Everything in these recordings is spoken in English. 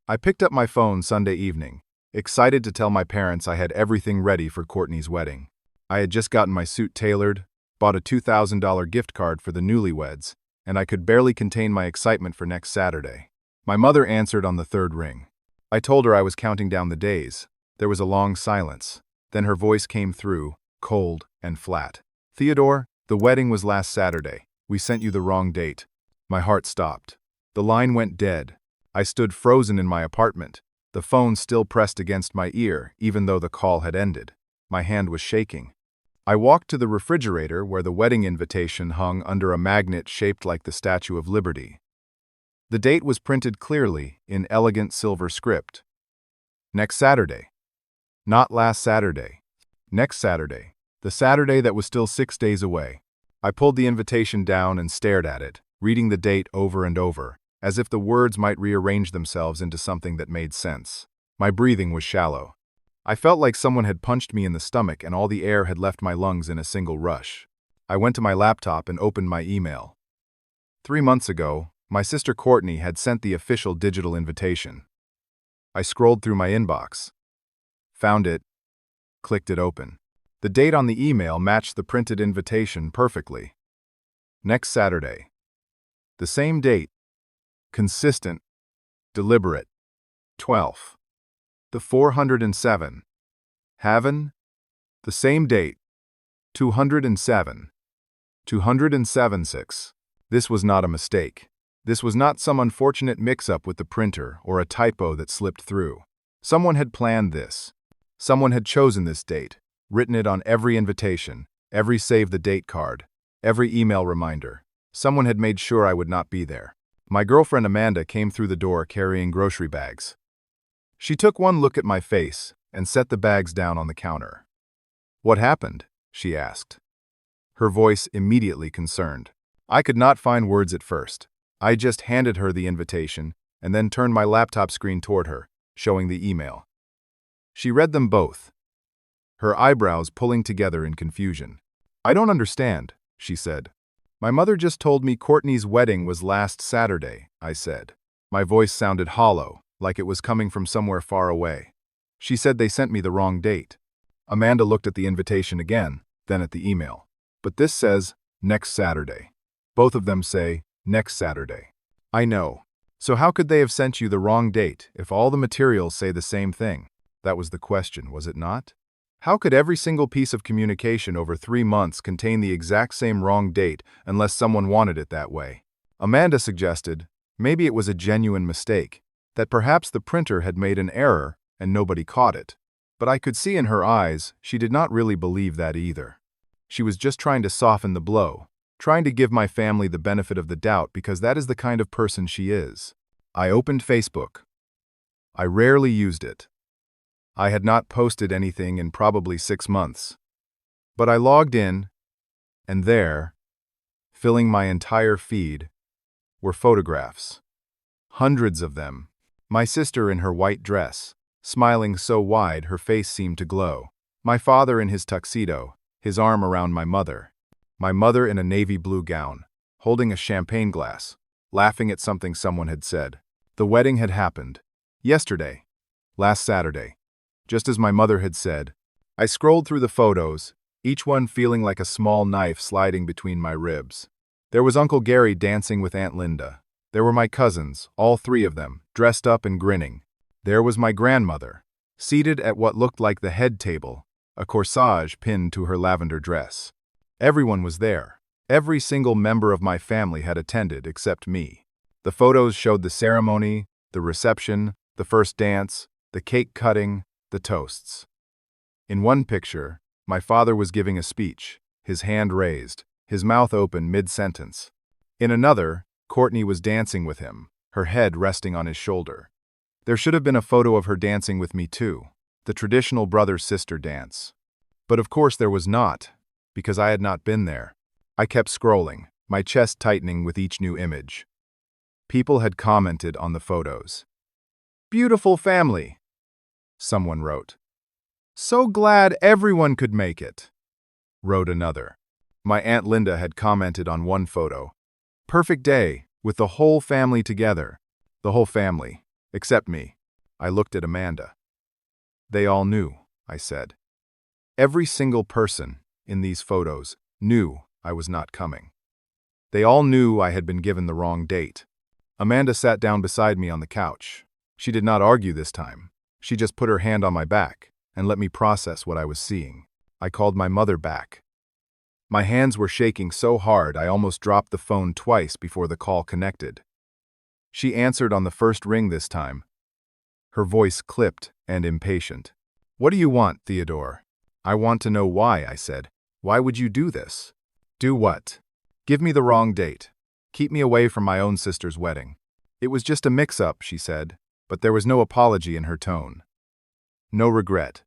I picked up my phone Sunday evening, excited to tell my parents I had everything ready for Courtney's wedding. I had just gotten my suit tailored, bought a $2,000 gift card for the newlyweds, and I could barely contain my excitement for next Saturday. My mother answered on the third ring. I told her I was counting down the days. There was a long silence. Then her voice came through, cold and flat. "Theodore, the wedding was last Saturday. We sent you the wrong date." My heart stopped. The line went dead. I stood frozen in my apartment, the phone still pressed against my ear, even though the call had ended. My hand was shaking. I walked to the refrigerator where the wedding invitation hung under a magnet shaped like the Statue of Liberty. The date was printed clearly in elegant silver script. Next Saturday. Not last Saturday. Next Saturday. The Saturday that was still 6 days away. I pulled the invitation down and stared at it, reading the date over and over, as if the words might rearrange themselves into something that made sense. My breathing was shallow. I felt like someone had punched me in the stomach and all the air had left my lungs in a single rush. I went to my laptop and opened my email. 3 months ago, my sister Courtney had sent the official digital invitation. I scrolled through my inbox. Found it. Clicked it open. The date on the email matched the printed invitation perfectly. Next Saturday. The same date. Consistent. Deliberate. 12. The 407. Haven. The same date. 207. 207-6. This was not a mistake. This was not some unfortunate mix-up with the printer or a typo that slipped through. Someone had planned this. Someone had chosen this date, written it on every invitation, every save-the-date card, every email reminder. Someone had made sure I would not be there. My girlfriend Amanda came through the door carrying grocery bags. She took one look at my face and set the bags down on the counter. "What happened?" she asked. Her voice immediately concerned. I could not find words at first. I just handed her the invitation and then turned my laptop screen toward her, showing the email. She read them both, her eyebrows pulling together in confusion. "I don't understand," she said. "My mother just told me Courtney's wedding was last Saturday," I said. My voice sounded hollow, like it was coming from somewhere far away. "She said they sent me the wrong date." Amanda looked at the invitation again, then at the email. "But this says, next Saturday." Both of them say, next Saturday. "I know. So how could they have sent you the wrong date if all the materials say the same thing?" That was the question, was it not? How could every single piece of communication over 3 months contain the exact same wrong date unless someone wanted it that way? Amanda suggested, maybe it was a genuine mistake, that perhaps the printer had made an error and nobody caught it. But I could see in her eyes she did not really believe that either. She was just trying to soften the blow, trying to give my family the benefit of the doubt because that is the kind of person she is. I opened Facebook. I rarely used it. I had not posted anything in probably 6 months. But I logged in, and there, filling my entire feed, were photographs. Hundreds of them. My sister in her white dress, smiling so wide her face seemed to glow. My father in his tuxedo, his arm around my mother. My mother in a navy blue gown, holding a champagne glass, laughing at something someone had said. The wedding had happened. Yesterday. Last Saturday. Just as my mother had said. I scrolled through the photos, each one feeling like a small knife sliding between my ribs. There was Uncle Gary dancing with Aunt Linda. There were my cousins, all 3 of them, dressed up and grinning. There was my grandmother, seated at what looked like the head table, a corsage pinned to her lavender dress. Everyone was there. Every single member of my family had attended except me. The photos showed the ceremony, the reception, the first dance, the cake cutting, the toasts. In one picture, my father was giving a speech, his hand raised, his mouth open mid-sentence. In another, Courtney was dancing with him, her head resting on his shoulder. There should have been a photo of her dancing with me too, the traditional brother-sister dance. But of course there was not, because I had not been there. I kept scrolling, my chest tightening with each new image. People had commented on the photos. "Beautiful family," someone wrote. "So glad everyone could make it," wrote another. My Aunt Linda had commented on one photo. "Perfect day, with the whole family together." The whole family. Except me. I looked at Amanda. They all knew, I said. Every single person in these photos knew I was not coming. They all knew I had been given the wrong date. Amanda sat down beside me on the couch. She did not argue this time. She just put her hand on my back and let me process what I was seeing. I called my mother back. My hands were shaking so hard I almost dropped the phone twice before the call connected. She answered on the first ring this time. Her voice clipped and impatient. "What do you want, Theodore?" "I want to know why," I said. "Why would you do this?" "Do what?" "Give me the wrong date. Keep me away from my own sister's wedding." "It was just a mix-up," she said, but there was no apology in her tone. No regret.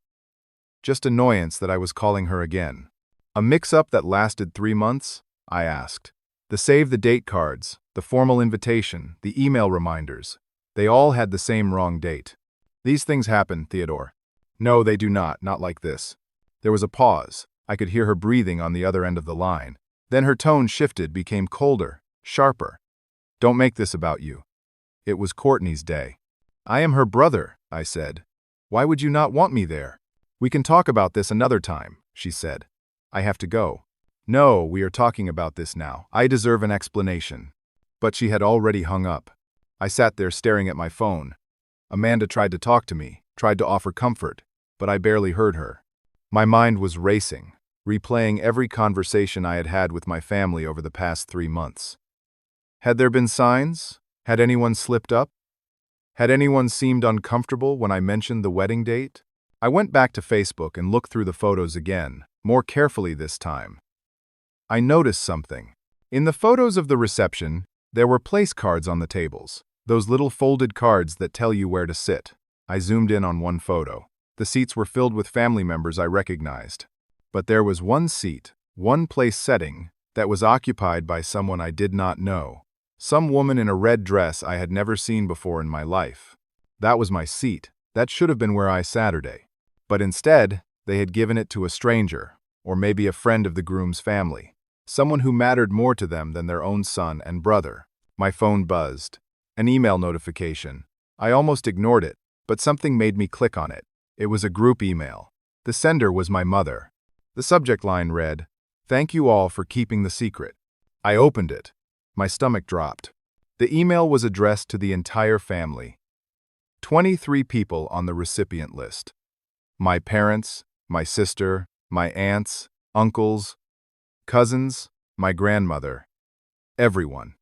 Just annoyance that I was calling her again. "A mix-up that lasted 3 months?" I asked. "The save-the-date cards, the formal invitation, the email reminders, they all had the same wrong date. These things happen, Theodore." "No, they do not like this." There was a pause. I could hear her breathing on the other end of the line. Then her tone shifted, became colder, sharper. "Don't make this about you. It was Courtney's day." "I am her brother," I said. "Why would you not want me there?" "We can talk about this another time," she said. "I have to go." "No, we are talking about this now. I deserve an explanation." But she had already hung up. I sat there staring at my phone. Amanda tried to talk to me, tried to offer comfort, but I barely heard her. My mind was racing, replaying every conversation I had had with my family over the past 3 months. Had there been signs? Had anyone slipped up? Had anyone seemed uncomfortable when I mentioned the wedding date? I went back to Facebook and looked through the photos again, more carefully this time. I noticed something. In the photos of the reception, there were place cards on the tables, those little folded cards that tell you where to sit. I zoomed in on one photo. The seats were filled with family members I recognized. But there was one seat, one place setting, that was occupied by someone I did not know. Some woman in a red dress I had never seen before in my life. That was my seat. That should have been where I sat Saturday. But instead, they had given it to a stranger, or maybe a friend of the groom's family. Someone who mattered more to them than their own son and brother. My phone buzzed. An email notification. I almost ignored it, but something made me click on it. It was a group email. The sender was my mother. The subject line read, "Thank you all for keeping the secret." I opened it. My stomach dropped. The email was addressed to the entire family. 23 people on the recipient list. My parents, my sister, my aunts, uncles, cousins, my grandmother. Everyone.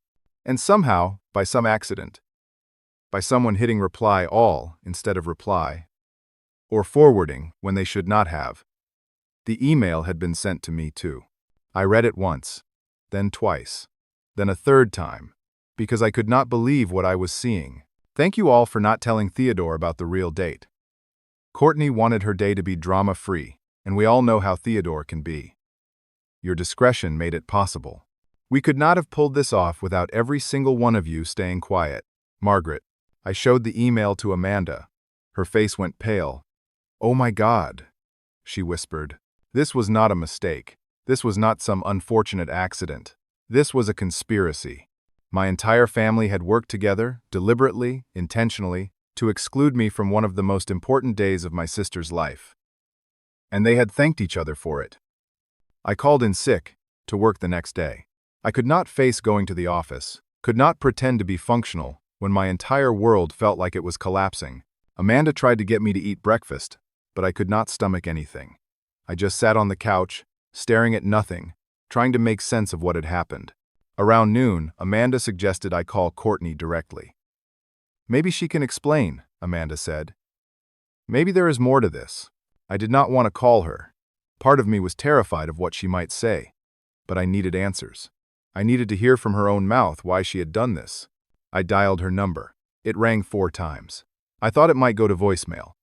And somehow, by some accident, by someone hitting reply all instead of reply, or forwarding when they should not have, the email had been sent to me too. I read it once, then twice, then a third time, because I could not believe what I was seeing. "Thank you all for not telling Theodore about the real date. Courtney wanted her day to be drama-free, and we all know how Theodore can be. Your discretion made it possible. We could not have pulled this off without every single one of you staying quiet. Margaret." I showed the email to Amanda. Her face went pale. "Oh my God," she whispered. This was not a mistake. This was not some unfortunate accident. This was a conspiracy. My entire family had worked together, deliberately, intentionally, to exclude me from one of the most important days of my sister's life. And they had thanked each other for it. I called in sick to work the next day. I could not face going to the office, could not pretend to be functional when my entire world felt like it was collapsing. Amanda tried to get me to eat breakfast, but I could not stomach anything. I just sat on the couch, staring at nothing, trying to make sense of what had happened. Around noon, Amanda suggested I call Courtney directly. "Maybe she can explain," Amanda said. "Maybe there is more to this." I did not want to call her. Part of me was terrified of what she might say. But I needed answers. I needed to hear from her own mouth why she had done this. I dialed her number. It rang 4 times. I thought it might go to voicemail.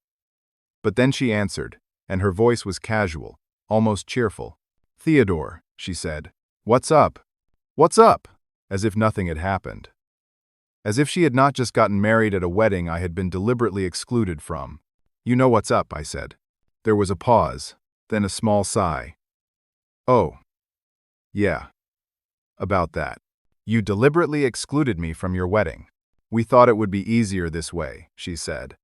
But then she answered, and her voice was casual, almost cheerful. "Theodore," she said. "What's up?" "What's up?" As if nothing had happened. As if she had not just gotten married at a wedding I had been deliberately excluded from. "You know what's up," I said. There was a pause, then a small sigh. "Oh. Yeah. About that. You deliberately excluded me from your wedding. We thought it would be easier this way, she said.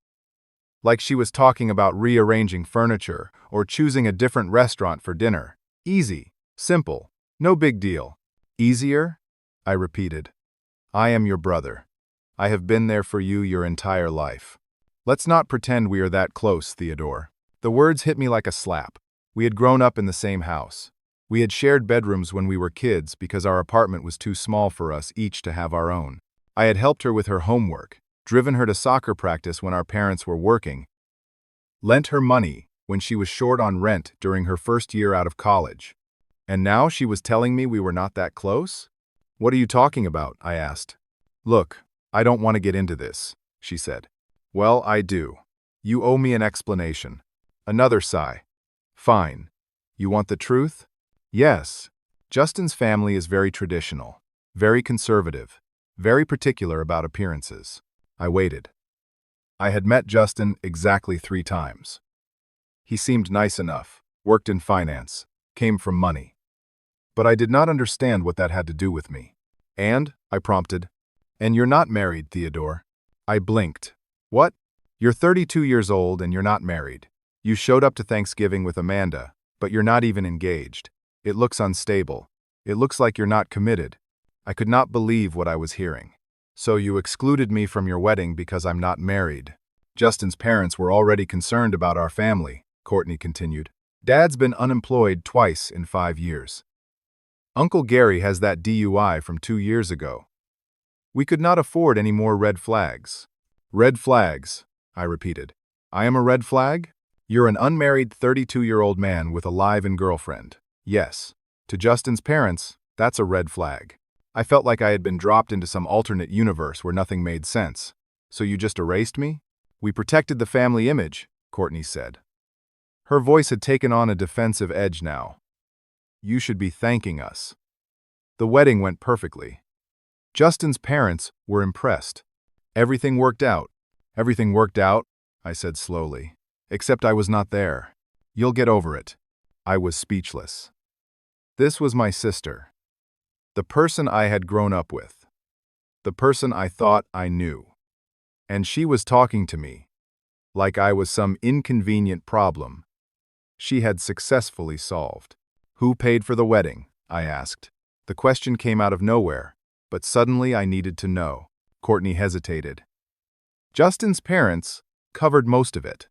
Like she was talking about rearranging furniture or choosing a different restaurant for dinner. Easy, simple, no big deal. Easier? I repeated. I am your brother. I have been there for you your entire life. Let's not pretend we are that close, Theodore. The words hit me like a slap. We had grown up in the same house. We had shared bedrooms when we were kids because our apartment was too small for us each to have our own. I had helped her with her homework, driven her to soccer practice when our parents were working, lent her money when she was short on rent during her first year out of college. And now she was telling me we were not that close? What are you talking about? I asked. Look, I don't want to get into this, she said. Well, I do. You owe me an explanation. Another sigh. Fine. You want the truth? Yes. Justin's family is very traditional, very conservative, very particular about appearances. I waited. I had met Justin exactly 3 times. He seemed nice enough, worked in finance, came from money. But I did not understand what that had to do with me. And, I prompted, and you're not married, Theodore. I blinked. What? You're 32 years old and you're not married. You showed up to Thanksgiving with Amanda, but you're not even engaged. It looks unstable. It looks like you're not committed. I could not believe what I was hearing. So you excluded me from your wedding because I'm not married. Justin's parents were already concerned about our family, Courtney continued. Dad's been unemployed twice in 5 years. Uncle Gary has that DUI from 2 years ago. We could not afford any more red flags. Red flags, I repeated. I am a red flag? You're an unmarried 32-year-old man with a live-in girlfriend. Yes. To Justin's parents, that's a red flag. I felt like I had been dropped into some alternate universe where nothing made sense. So you just erased me? We protected the family image, Courtney said. Her voice had taken on a defensive edge now. You should be thanking us. The wedding went perfectly. Justin's parents were impressed. Everything worked out. Everything worked out, I said slowly. Except I was not there. You'll get over it. I was speechless. This was my sister. The person I had grown up with. The person I thought I knew. And she was talking to me, like I was some inconvenient problem she had successfully solved. Who paid for the wedding? I asked. The question came out of nowhere, but suddenly I needed to know. Courtney hesitated. Justin's parents covered most of it.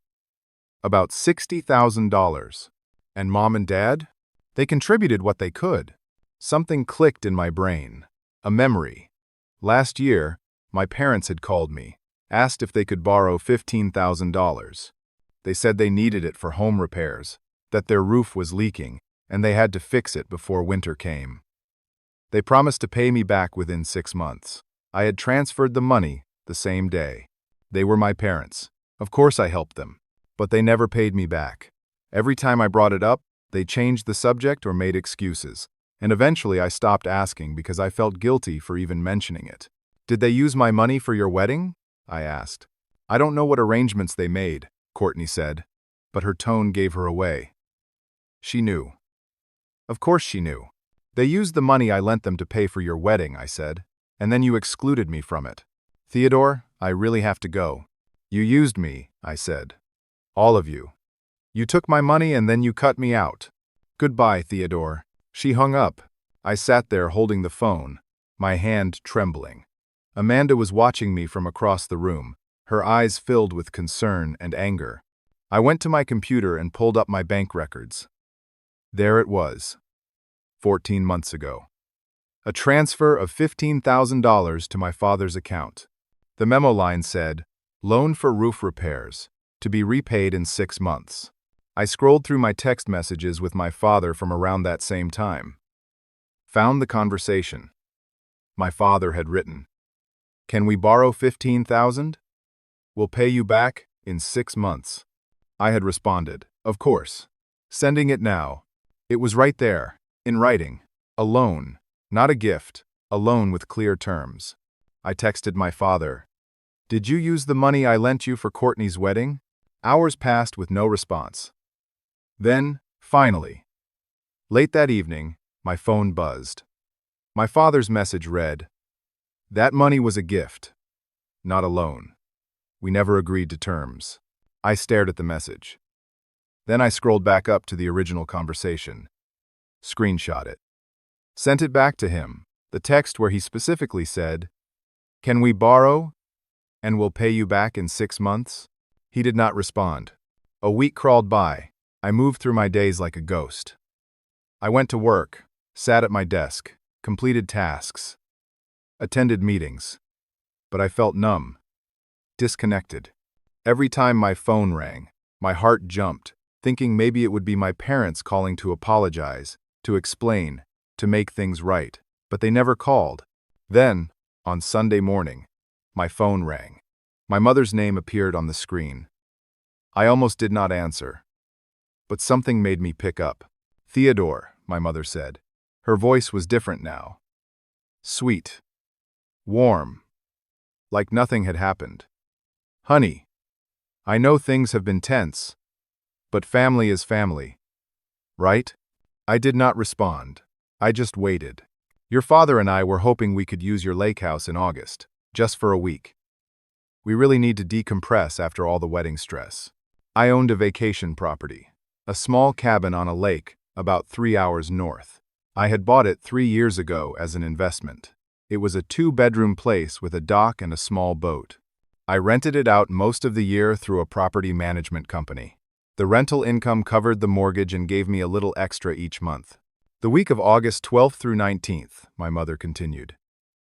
About $60,000. And Mom and Dad? They contributed what they could. Something clicked in my brain. A memory. Last year, my parents had called me, asked if they could borrow $15,000. They said they needed it for home repairs, that their roof was leaking, and they had to fix it before winter came. They promised to pay me back within 6 months. I had transferred the money the same day. They were my parents. Of course I helped them, but they never paid me back. Every time I brought it up, they changed the subject or made excuses, and eventually I stopped asking because I felt guilty for even mentioning it. Did they use my money for your wedding? I asked. I don't know what arrangements they made, Courtney said, but her tone gave her away. She knew. Of course she knew. They used the money I lent them to pay for your wedding, I said, and then you excluded me from it. Theodore, I really have to go. You used me, I said. All of you. You took my money and then you cut me out. Goodbye, Theodore. She hung up. I sat there holding the phone, my hand trembling. Amanda was watching me from across the room, her eyes filled with concern and anger. I went to my computer and pulled up my bank records. There it was. 14 months ago. A transfer of $15,000 to my father's account. The memo line said, "Loan for roof repairs, to be repaid in 6 months." I scrolled through my text messages with my father from around that same time. Found the conversation. My father had written, "Can we borrow $15,000? We'll pay you back in 6 months." I had responded, "Of course. Sending it now." It was right there, in writing. A loan, not a gift, a loan with clear terms. I texted my father, "Did you use the money I lent you for Courtney's wedding?" Hours passed with no response. Then, finally, late that evening, my phone buzzed. My father's message read, "That money was a gift. not alone. We never agreed to terms. I stared at the message. Then I scrolled back up to the original conversation. Screenshot it. Sent it back to him, the text where he specifically said, "Can we borrow? And we'll pay you back in 6 months?" He did not respond. A week crawled by. I moved through my days like a ghost. I went to work, sat at my desk, completed tasks, attended meetings. But I felt numb, disconnected. Every time my phone rang, my heart jumped, thinking maybe it would be my parents calling to apologize, to explain, to make things right. But they never called. Then, on Sunday morning, my phone rang. My mother's name appeared on the screen. I almost did not answer. But something made me pick up. "Theodore," my mother said. Her voice was different now. Sweet. Warm. Like nothing had happened. "Honey, I know things have been tense, but family is family. Right?" I did not respond. I just waited. "Your father and I were hoping we could use your lake house in August, just for a week. We really need to decompress after all the wedding stress." I owned a vacation property, a small cabin on a lake about 3 hours north. I had bought it 3 years ago as an investment. It was a 2-bedroom place with a dock and a small boat. I rented it out most of the year through a property management company. The rental income covered the mortgage and gave me a little extra each month. "The week of August 12th through 19th, my mother continued.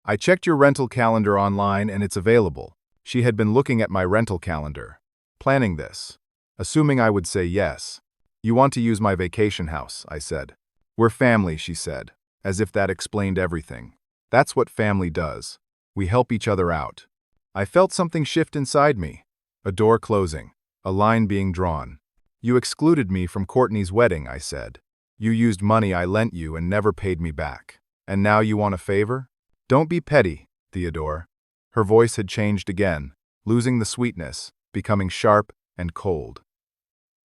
"I checked your rental calendar online and it's available." She had been looking at my rental calendar, planning this, assuming I would say yes. "You want to use my vacation house," I said. "We're family," she said, as if that explained everything. That's what family does. We help each other out. I felt something shift inside me. A door closing, a line being drawn. "You excluded me from Courtney's wedding," I said. "You used money I lent you and never paid me back. And now you want a favor? Don't be petty, Theodore." Her voice had changed again, losing the sweetness, becoming sharp and cold.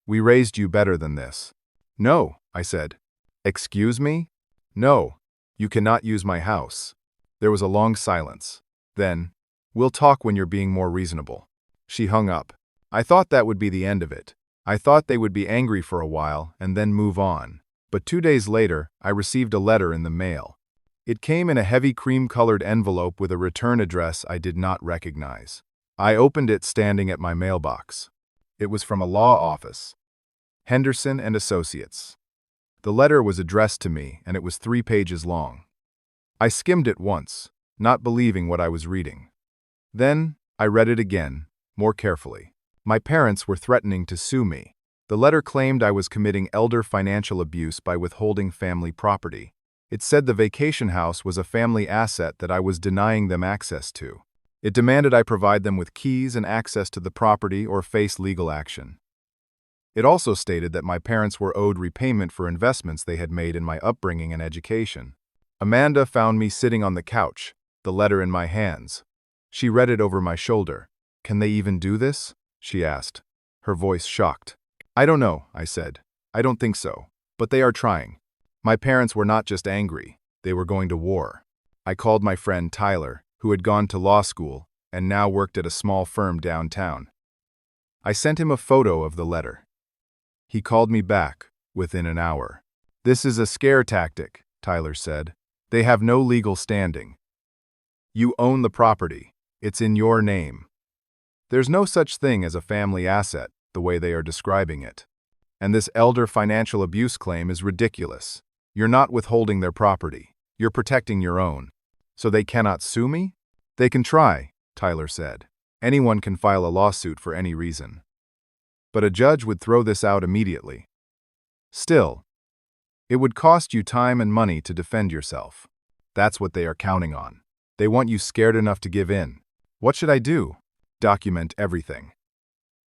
"We raised you better than this." "No," I said. "Excuse me? No. You cannot use my house." There was a long silence. Then, "We'll talk when you're being more reasonable." She hung up. I thought that would be the end of it. I thought they would be angry for a while and then move on. But 2 days later, I received a letter in the mail. It came in a heavy cream-colored envelope with a return address I did not recognize. I opened it standing at my mailbox. It was from a law office. Henderson and Associates. The letter was addressed to me, and it was 3 pages long. I skimmed it once, not believing what I was reading. Then, I read it again, more carefully. My parents were threatening to sue me. The letter claimed I was committing elder financial abuse by withholding family property. It said the vacation house was a family asset that I was denying them access to. It demanded I provide them with keys and access to the property or face legal action. It also stated that my parents were owed repayment for investments they had made in my upbringing and education. Amanda found me sitting on the couch, the letter in my hands. She read it over my shoulder. "Can they even do this?" she asked, her voice shocked. "I don't know," I said. "I don't think so. But they are trying." My parents were not just angry, they were going to war. I called my friend Tyler, who had gone to law school and now worked at a small firm downtown. I sent him a photo of the letter. He called me back within an hour. "This is a scare tactic," Tyler said. "They have no legal standing. You own the property. It's in your name. There's no such thing as a family asset, the way they are describing it. And this elder financial abuse claim is ridiculous. You're not withholding their property. You're protecting your own. So they cannot sue me?" "They can try," Tyler said. "Anyone can file a lawsuit for any reason. But a judge would throw this out immediately. Still, it would cost you time and money to defend yourself. That's what they are counting on. They want you scared enough to give in. What should I do?" "Document everything.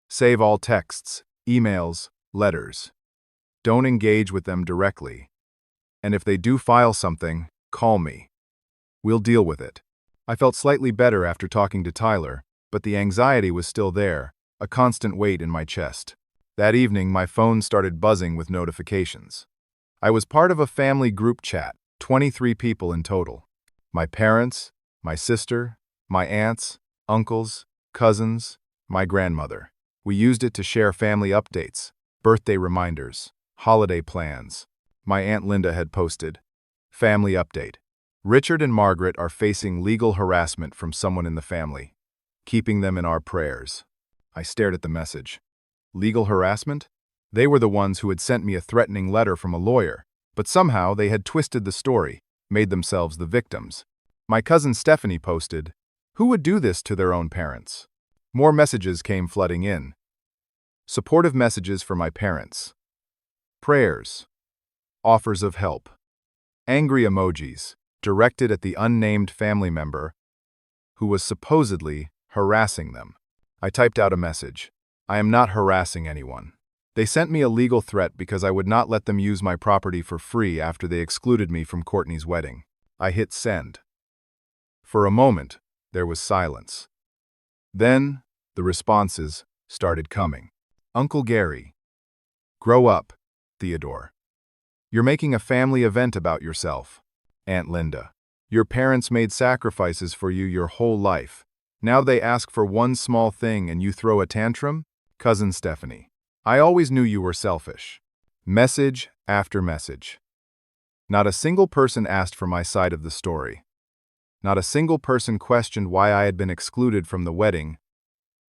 Save all texts, emails, letters. Don't engage with them directly. And if they do file something, call me. We'll deal with it." I felt slightly better after talking to Tyler, but the anxiety was still there, a constant weight in my chest. That evening, my phone started buzzing with notifications. I was part of a family group chat, 23 people in total. My parents, my sister, my aunts, uncles, cousins, my grandmother. We used it to share family updates, birthday reminders, holiday plans. My Aunt Linda had posted, "Family update. Richard and Margaret are facing legal harassment from someone in the family. Keeping them in our prayers." I stared at the message. Legal harassment? They were the ones who had sent me a threatening letter from a lawyer, but somehow they had twisted the story, made themselves the victims. My cousin Stephanie posted, "Who would do this to their own parents?" More messages came flooding in. Supportive messages for my parents. Prayers. Offers of help. Angry emojis, directed at the unnamed family member who was supposedly harassing them. I typed out a message. "I am not harassing anyone. They sent me a legal threat because I would not let them use my property for free after they excluded me from Courtney's wedding." I hit send. For a moment, there was silence. Then, the responses started coming. Uncle Gary. Grow up, Theodore. You're making a family event about yourself. Aunt Linda. Your parents made sacrifices for you your whole life. Now they ask for one small thing and you throw a tantrum? Cousin Stephanie. I always knew you were selfish. Message after message. Not a single person asked for my side of the story. Not a single person questioned why I had been excluded from the wedding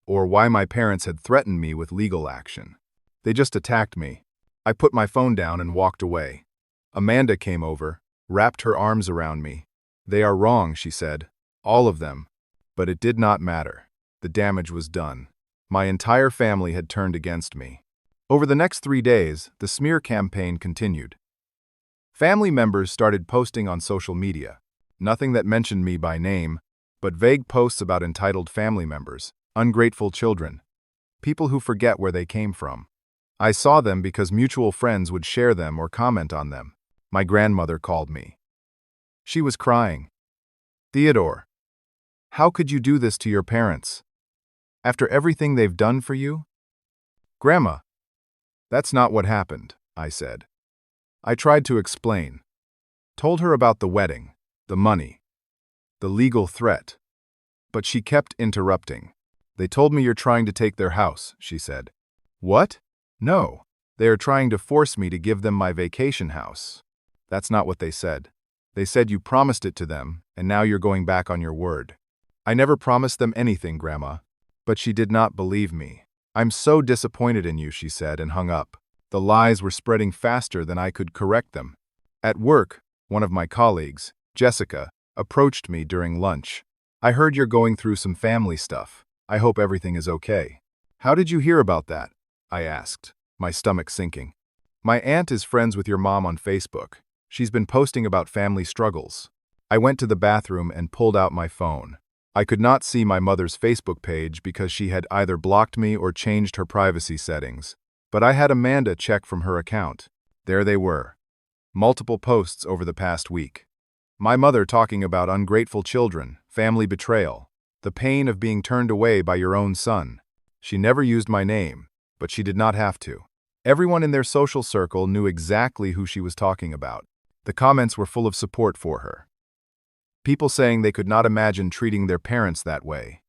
or why my parents had threatened me with legal action. They just attacked me. I put my phone down and walked away. Amanda came over, wrapped her arms around me. "They are wrong," she said. "All of them." But it did not matter. The damage was done. My entire family had turned against me. Over the next 3 days, the smear campaign continued. Family members started posting on social media. Nothing that mentioned me by name, but vague posts about entitled family members, ungrateful children, people who forget where they came from. I saw them because mutual friends would share them or comment on them. My grandmother called me. She was crying. "Theodore, how could you do this to your parents? After everything they've done for you?" "Grandma, that's not what happened," I said. I tried to explain. Told her about the wedding, the money, the legal threat. But she kept interrupting. "They told me you're trying to take their house," she said. "What? No. They are trying to force me to give them my vacation house." "That's not what they said. They said you promised it to them, and now you're going back on your word." "I never promised them anything, Grandma." But she did not believe me. "I'm so disappointed in you," she said, and hung up. The lies were spreading faster than I could correct them. At work, one of my colleagues, Jessica, approached me during lunch. "I heard you're going through some family stuff. I hope everything is okay." "How did you hear about that?" I asked, my stomach sinking. "My aunt is friends with your mom on Facebook. She's been posting about family struggles." I went to the bathroom and pulled out my phone. I could not see my mother's Facebook page because she had either blocked me or changed her privacy settings. But I had Amanda check from her account. There they were. Multiple posts over the past week. My mother talking about ungrateful children, family betrayal, the pain of being turned away by your own son. She never used my name, but she did not have to. Everyone in their social circle knew exactly who she was talking about. The comments were full of support for her. People saying they could not imagine treating their parents that way.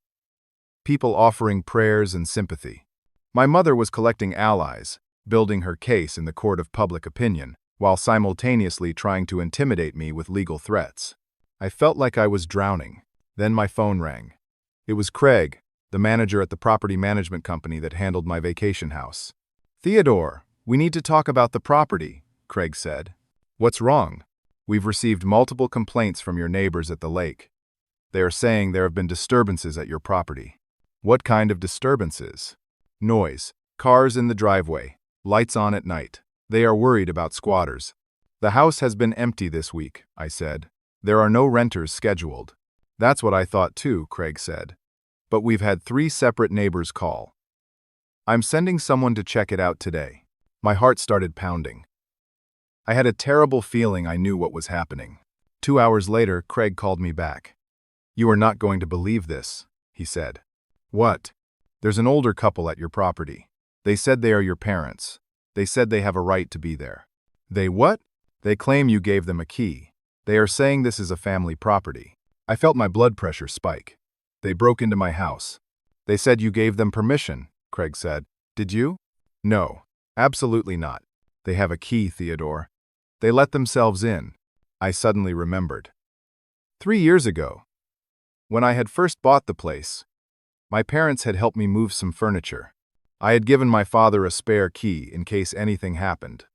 People offering prayers and sympathy. My mother was collecting allies, building her case in the court of public opinion, while simultaneously trying to intimidate me with legal threats. I felt like I was drowning. Then my phone rang. It was Craig, the manager at the property management company that handled my vacation house. "Theodore, we need to talk about the property," Craig said. "What's wrong?" "We've received multiple complaints from your neighbors at the lake. They are saying there have been disturbances at your property." "What kind of disturbances?" "Noise, cars in the driveway, lights on at night. They are worried about squatters." "The house has been empty this week," I said. "There are no renters scheduled." "That's what I thought too," Craig said. "But we've had 3 separate neighbors call. I'm sending someone to check it out today." My heart started pounding. I had a terrible feeling I knew what was happening. 2 hours later, Craig called me back. "You are not going to believe this," he said. "What?" "There's an older couple at your property. They said they are your parents. They said they have a right to be there." "They what?" "They claim you gave them a key. They are saying this is a family property." I felt my blood pressure spike. They broke into my house. They said you gave them permission, Craig said. Did you? No, absolutely not. They have a key, Theodore. They let themselves in. I suddenly remembered. 3 years ago, when I had first bought the place, my parents had helped me move some furniture. I had given my father a spare key in case anything happened,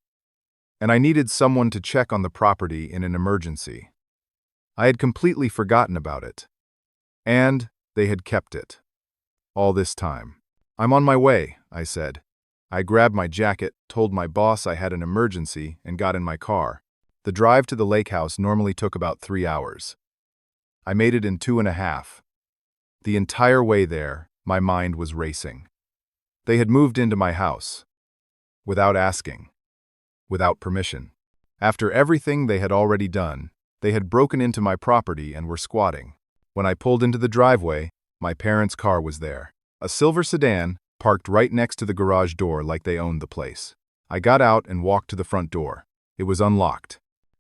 and I needed someone to check on the property in an emergency. I had completely forgotten about it, and they had kept it. All this time. I'm on my way, I said. I grabbed my jacket, told my boss I had an emergency, and got in my car. The drive to the lake house normally took about 3 hours. I made it in 2.5. The entire way there, my mind was racing. They had moved into my house. Without asking. Without permission. After everything they had already done, they had broken into my property and were squatting. When I pulled into the driveway, my parents' car was there. A silver sedan, parked right next to the garage door like they owned the place. I got out and walked to the front door. It was unlocked.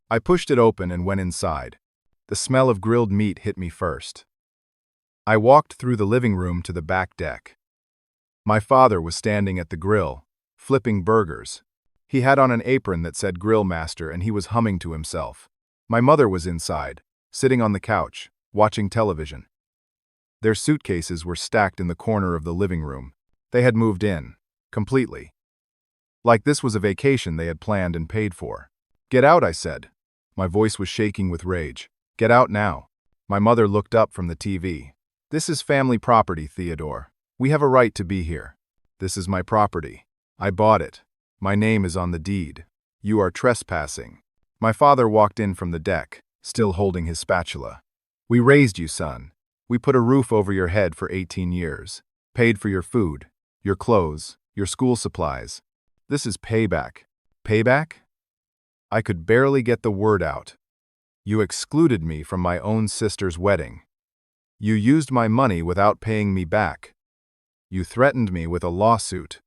I pushed it open and went inside. The smell of grilled meat hit me first. I walked through the living room to the back deck. My father was standing at the grill, flipping burgers. He had on an apron that said Grill Master and he was humming to himself. My mother was inside, sitting on the couch, watching television. Their suitcases were stacked in the corner of the living room. They had moved in, completely. Like this was a vacation they had planned and paid for. Get out, I said. My voice was shaking with rage. Get out now. My mother looked up from the TV. This is family property, Theodore. We have a right to be here. This is my property. I bought it. My name is on the deed. You are trespassing. My father walked in from the deck, still holding his spatula. We raised you, son. We put a roof over your head for 18 years. Paid for your food, your clothes, your school supplies. This is payback. Payback? I could barely get the word out. You excluded me from my own sister's wedding. You used my money without paying me back. You threatened me with a lawsuit.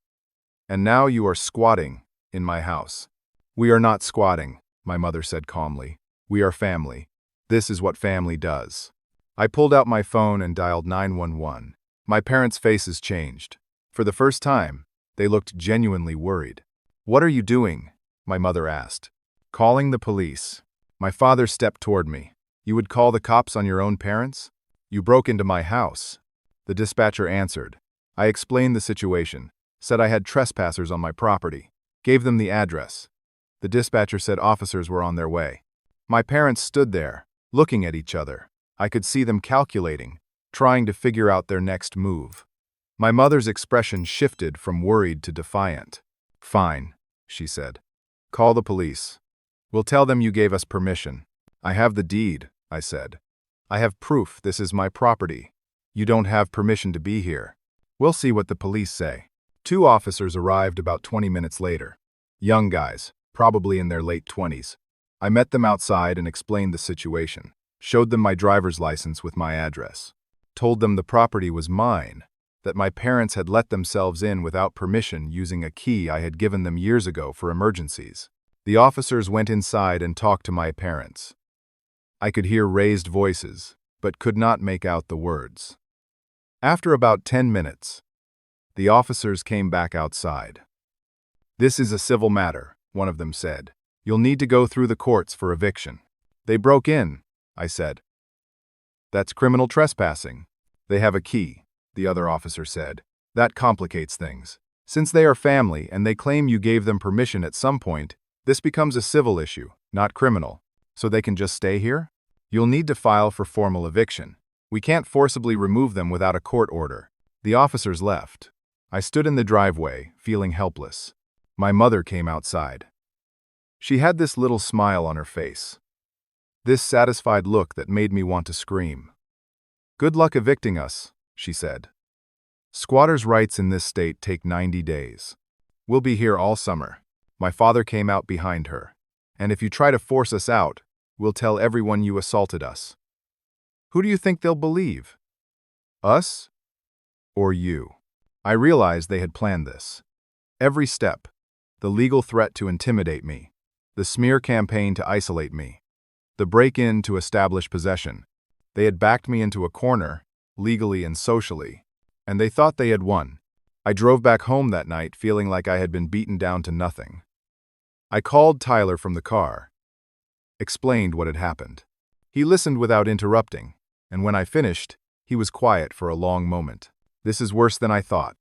And now you are squatting in my house. We are not squatting, my mother said calmly. We are family. This is what family does. I pulled out my phone and dialed 911. My parents' faces changed. For the first time, they looked genuinely worried. What are you doing? My mother asked. Calling the police. My father stepped toward me. You would call the cops on your own parents? You broke into my house. The dispatcher answered. I explained the situation, said I had trespassers on my property, gave them the address. The dispatcher said officers were on their way. My parents stood there, looking at each other. I could see them calculating, trying to figure out their next move. My mother's expression shifted from worried to defiant. Fine, she said. Call the police. We'll tell them you gave us permission. I have the deed, I said. I have proof this is my property. You don't have permission to be here. We'll see what the police say. 2 officers arrived about 20 minutes later. Young guys, probably in their late 20s. I met them outside and explained the situation. Showed them my driver's license with my address. Told them the property was mine, that my parents had let themselves in without permission using a key I had given them years ago for emergencies. The officers went inside and talked to my parents. I could hear raised voices, but could not make out the words. After about 10 minutes, the officers came back outside. This is a civil matter, one of them said. You'll need to go through the courts for eviction. They broke in, I said. That's criminal trespassing. They have a key, the other officer said. That complicates things. Since they are family and they claim you gave them permission at some point, this becomes a civil issue, not criminal. So they can just stay here? You'll need to file for formal eviction. We can't forcibly remove them without a court order. The officers left. I stood in the driveway, feeling helpless. My mother came outside. She had this little smile on her face. This satisfied look that made me want to scream. Good luck evicting us, she said. Squatters' rights in this state take 90 days. We'll be here all summer. My father came out behind her. And if you try to force us out, we'll tell everyone you assaulted us. Who do you think they'll believe? Us? Or you? I realized they had planned this. Every step. The legal threat to intimidate me. The smear campaign to isolate me. The break-in to establish possession. They had backed me into a corner, legally and socially, and they thought they had won. I drove back home that night feeling like I had been beaten down to nothing. I called Tyler from the car, explained what had happened. He listened without interrupting, and when I finished, he was quiet for a long moment. "This is worse than I thought,"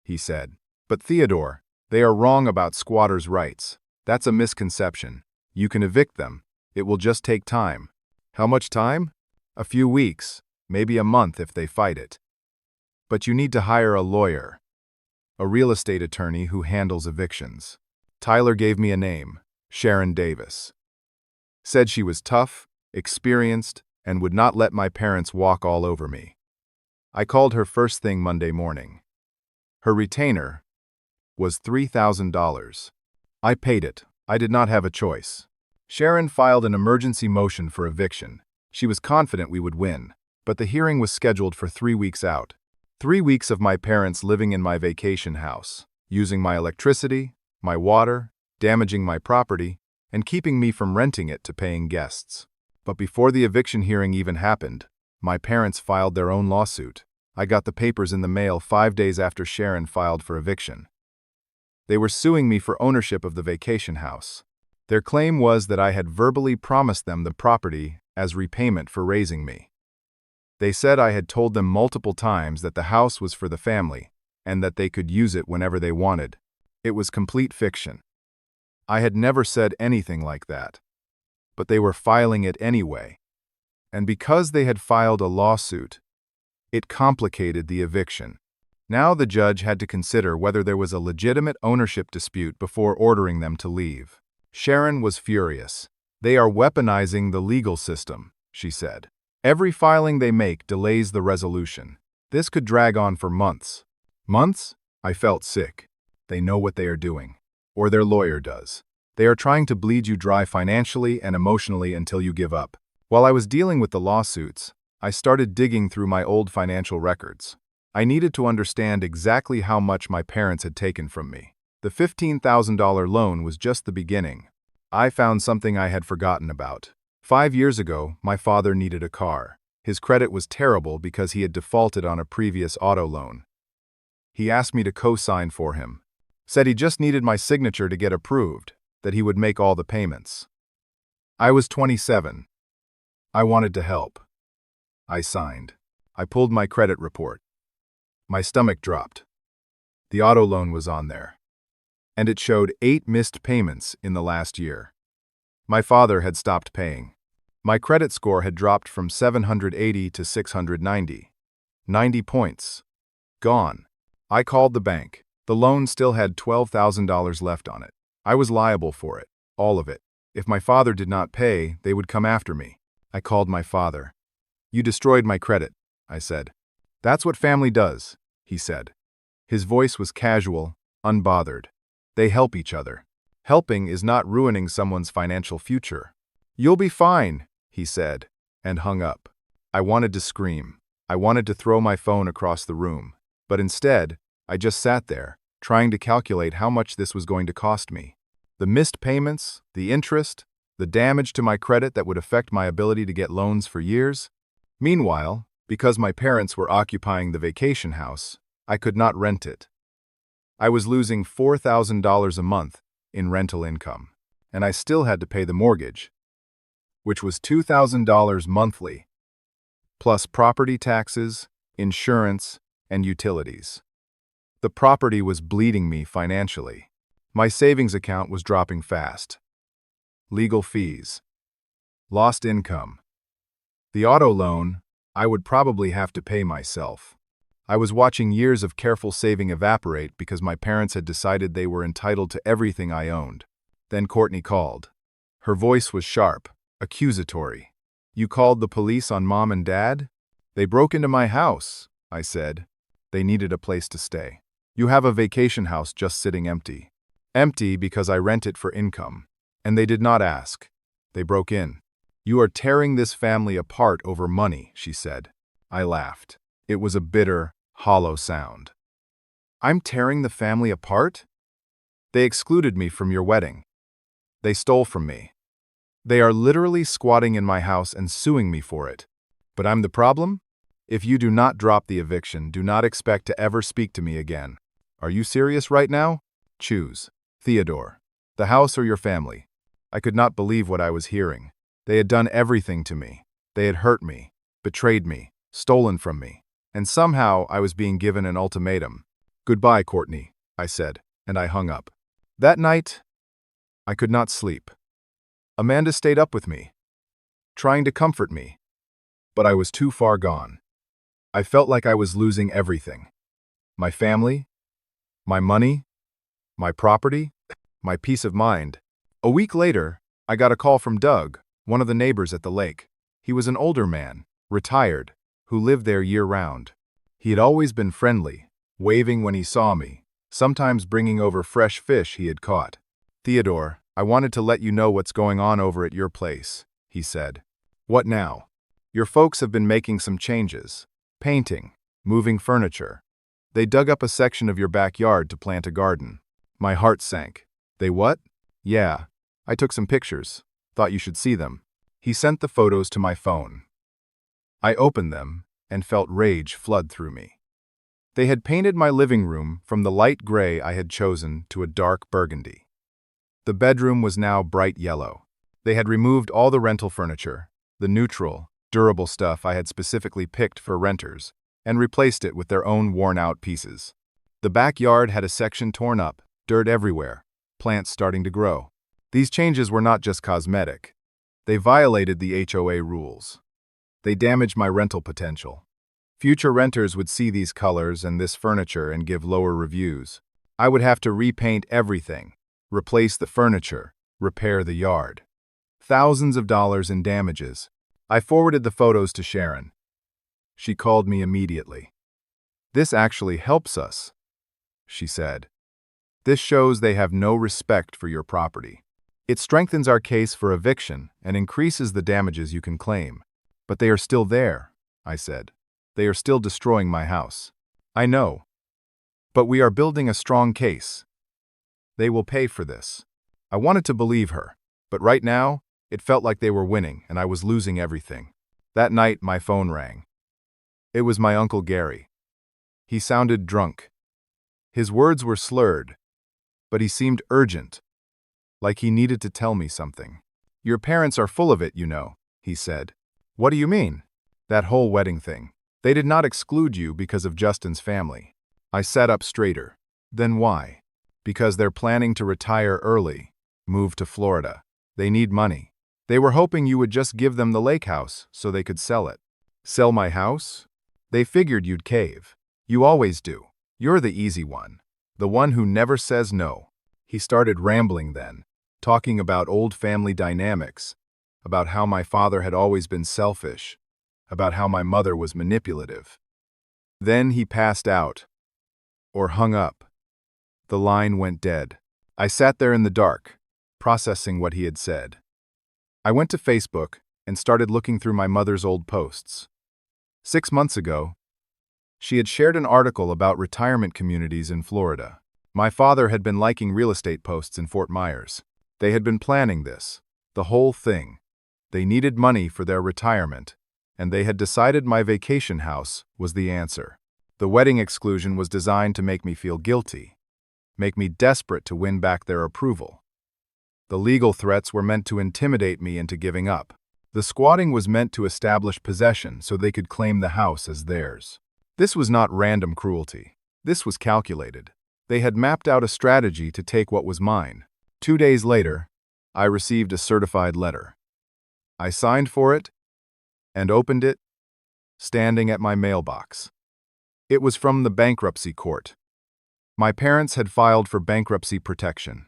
he said. "But Theodore, they are wrong about squatters' rights. That's a misconception. You can evict them. It will just take time." "How much time?" "A few weeks, maybe a month if they fight it. But you need to hire a lawyer, a real estate attorney who handles evictions." Tyler gave me a name, Sharon Davis. Said she was tough, experienced, and would not let my parents walk all over me. I called her first thing Monday morning. Her retainer was $3,000. I paid it. I did not have a choice. Sharon filed an emergency motion for eviction. She was confident we would win, but the hearing was scheduled for 3 weeks out. 3 weeks of my parents living in my vacation house, using my electricity, my water, damaging my property, and keeping me from renting it to paying guests. But before the eviction hearing even happened, my parents filed their own lawsuit. I got the papers in the mail 5 days after Sharon filed for eviction. They were suing me for ownership of the vacation house. Their claim was that I had verbally promised them the property as repayment for raising me. They said I had told them multiple times that the house was for the family and that they could use it whenever they wanted. It was complete fiction. I had never said anything like that. But they were filing it anyway. And because they had filed a lawsuit, it complicated the eviction. Now the judge had to consider whether there was a legitimate ownership dispute before ordering them to leave. Sharon was furious. "They are weaponizing the legal system," she said. "Every filing they make delays the resolution. This could drag on for months." Months? I felt sick. They know what they are doing. Or their lawyer does. They are trying to bleed you dry financially and emotionally until you give up. While I was dealing with the lawsuits, I started digging through my old financial records. I needed to understand exactly how much my parents had taken from me. The $15,000 loan was just the beginning. I found something I had forgotten about. 5 years ago, my father needed a car. His credit was terrible because he had defaulted on a previous auto loan. He asked me to co-sign for him. Said he just needed my signature to get approved, that he would make all the payments. I was 27. I wanted to help. I signed. I pulled my credit report. My stomach dropped. The auto loan was on there. And it showed 8 missed payments in the last year. My father had stopped paying. My credit score had dropped from 780 to 690. 90 points. Gone. I called the bank. The loan still had $12,000 left on it. I was liable for it, all of it. If my father did not pay, they would come after me. I called my father. "You destroyed my credit," I said. "That's what family does," he said. His voice was casual, unbothered. They help each other. Helping is not ruining someone's financial future. "You'll be fine," he said, and hung up. I wanted to scream. I wanted to throw my phone across the room. But instead, I just sat there, trying to calculate how much this was going to cost me. The missed payments, the interest, the damage to my credit that would affect my ability to get loans for years. Meanwhile, because my parents were occupying the vacation house, I could not rent it. I was losing $4,000 a month in rental income, and I still had to pay the mortgage, which was $2,000 monthly, plus property taxes, insurance, and utilities. The property was bleeding me financially. My savings account was dropping fast. Legal fees. Lost income. The auto loan, I would probably have to pay myself. I was watching years of careful saving evaporate because my parents had decided they were entitled to everything I owned. Then Courtney called. Her voice was sharp, accusatory. "You called the police on Mom and Dad?" "They broke into my house," I said. "They needed a place to stay. You have a vacation house just sitting empty." "Empty because I rent it for income. And they did not ask. They broke in." "You are tearing this family apart over money," she said. I laughed. It was a bitter, hollow sound. "I'm tearing the family apart? They excluded me from your wedding. They stole from me. They are literally squatting in my house and suing me for it. But I'm the problem? If you do not drop the eviction, do not expect to ever speak to me again. Are you serious right now? Choose. Theodore. The house or your family? I could not believe what I was hearing. They had done everything to me. They had hurt me, betrayed me, stolen from me. And somehow I was being given an ultimatum. Goodbye, Courtney, I said, and I hung up. That night, I could not sleep. Amanda stayed up with me, trying to comfort me. But I was too far gone. I felt like I was losing everything. My family, my money, my property, my peace of mind. A week later, I got a call from Doug, one of the neighbors at the lake. He was an older man, retired, who lived there year-round. He had always been friendly, waving when he saw me, sometimes bringing over fresh fish he had caught. Theodore, I wanted to let you know what's going on over at your place, he said. What now? Your folks have been making some changes. Painting, moving furniture. They dug up a section of your backyard to plant a garden. My heart sank. They what? Yeah. I took some pictures. Thought you should see them. He sent the photos to my phone. I opened them and felt rage flood through me. They had painted my living room from the light gray I had chosen to a dark burgundy. The bedroom was now bright yellow. They had removed all the rental furniture, the neutral, durable stuff I had specifically picked for renters, and replaced it with their own worn-out pieces. The backyard had a section torn up, dirt everywhere, plants starting to grow. These changes were not just cosmetic. They violated the HOA rules. They damaged my rental potential. Future renters would see these colors and this furniture and give lower reviews. I would have to repaint everything, replace the furniture, repair the yard. Thousands of dollars in damages. I forwarded the photos to Sharon. She called me immediately. This actually helps us, she said. This shows they have no respect for your property. It strengthens our case for eviction and increases the damages you can claim. But they are still there, I said. They are still destroying my house. I know. But we are building a strong case. They will pay for this. I wanted to believe her, but right now, it felt like they were winning and I was losing everything. That night, my phone rang. It was my Uncle Gary. He sounded drunk. His words were slurred, but he seemed urgent, like he needed to tell me something. Your parents are full of it, you know, he said. What do you mean? That whole wedding thing. They did not exclude you because of Justin's family. I sat up straighter. Then why? Because they're planning to retire early, move to Florida. They need money. They were hoping you would just give them the lake house so they could sell it. Sell my house? They figured you'd cave. You always do. You're the easy one. The one who never says no. He started rambling then, talking about old family dynamics, about how my father had always been selfish, about how my mother was manipulative. Then he passed out, or hung up. The line went dead. I sat there in the dark, processing what he had said. I went to Facebook and started looking through my mother's old posts. 6 months ago, she had shared an article about retirement communities in Florida. My father had been liking real estate posts in Fort Myers. They had been planning this, the whole thing. They needed money for their retirement, and they had decided my vacation house was the answer. The wedding exclusion was designed to make me feel guilty, make me desperate to win back their approval. The legal threats were meant to intimidate me into giving up. The squatting was meant to establish possession so they could claim the house as theirs. This was not random cruelty. This was calculated. They had mapped out a strategy to take what was mine. 2 days later, I received a certified letter. I signed for it and opened it, standing at my mailbox. It was from the bankruptcy court. My parents had filed for bankruptcy protection.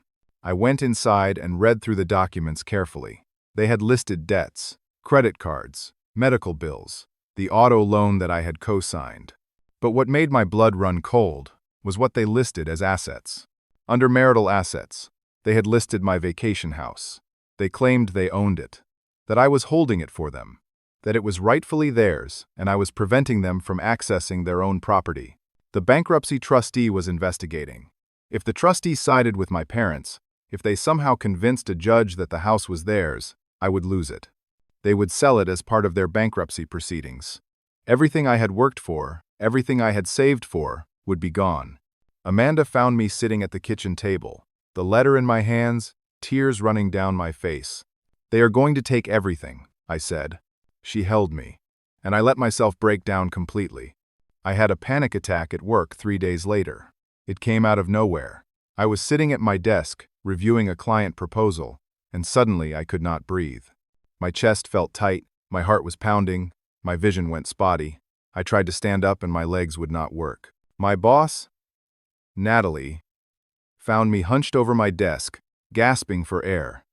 I went inside and read through the documents carefully. They had listed debts, credit cards, medical bills, the auto loan that I had co-signed. But what made my blood run cold was what they listed as assets. Under marital assets, they had listed my vacation house. They claimed they owned it, that I was holding it for them, that it was rightfully theirs and I was preventing them from accessing their own property. The bankruptcy trustee was investigating. If the trustee sided with my parents, if they somehow convinced a judge that the house was theirs, I would lose it. They would sell it as part of their bankruptcy proceedings. Everything I had worked for, everything I had saved for, would be gone. Amanda found me sitting at the kitchen table, the letter in my hands, tears running down my face. "They are going to take everything," I said. She held me, and I let myself break down completely. I had a panic attack at work 3 days later. It came out of nowhere. I was sitting at my desk, reviewing a client proposal, and suddenly I could not breathe. My chest felt tight, my heart was pounding, my vision went spotty. I tried to stand up and my legs would not work. My boss, Natalie, found me hunched over my desk, gasping for air.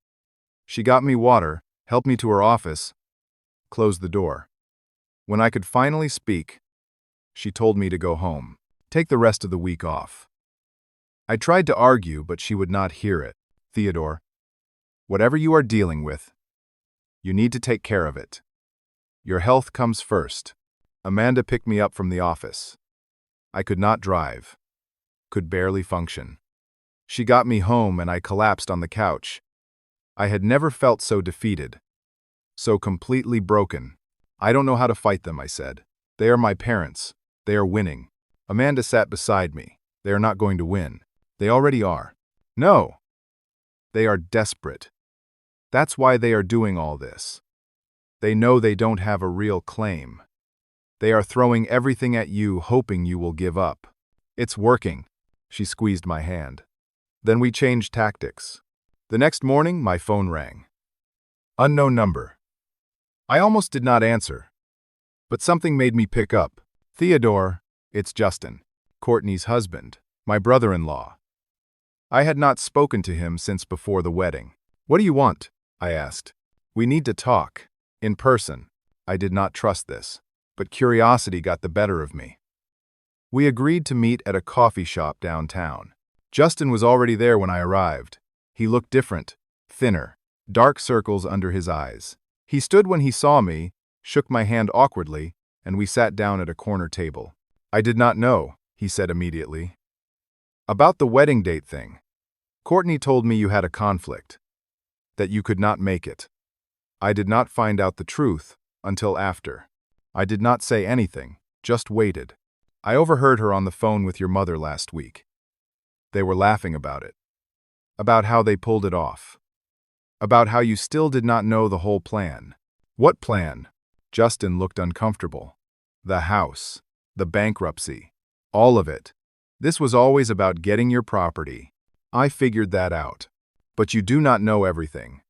She got me water, helped me to her office, closed the door. When I could finally speak, she told me to go home, take the rest of the week off. I tried to argue, but she would not hear it. "Theodore, whatever you are dealing with, you need to take care of it. Your health comes first." Amanda picked me up from the office. I could not drive, could barely function. She got me home and I collapsed on the couch. I had never felt so defeated, so completely broken. "I don't know how to fight them," I said. "They are my parents. They are winning." Amanda sat beside me. "They are not going to win. They already are." "No. They are desperate. That's why they are doing all this. They know they don't have a real claim. They are throwing everything at you, hoping you will give up. It's working." She squeezed my hand. Then we changed tactics. The next morning, my phone rang. Unknown number. I almost did not answer, but something made me pick up. "Theodore, it's Justin, Courtney's husband, my brother-in-law." I had not spoken to him since before the wedding. "What do you want?" I asked. "We need to talk. In person." I did not trust this, but curiosity got the better of me. We agreed to meet at a coffee shop downtown. Justin was already there when I arrived. He looked different, thinner, dark circles under his eyes. He stood when he saw me, shook my hand awkwardly, and we sat down at a corner table. "I did not know," he said immediately. "About the wedding date thing. Courtney told me you had a conflict, that you could not make it." I did not find out the truth until after. I did not say anything, just waited. "I overheard her on the phone with your mother last week. They were laughing about it. About how they pulled it off. About how you still did not know the whole plan." "What plan?" Justin looked uncomfortable. "The house, the bankruptcy, all of it. This was always about getting your property. I figured that out. But you do not know everything."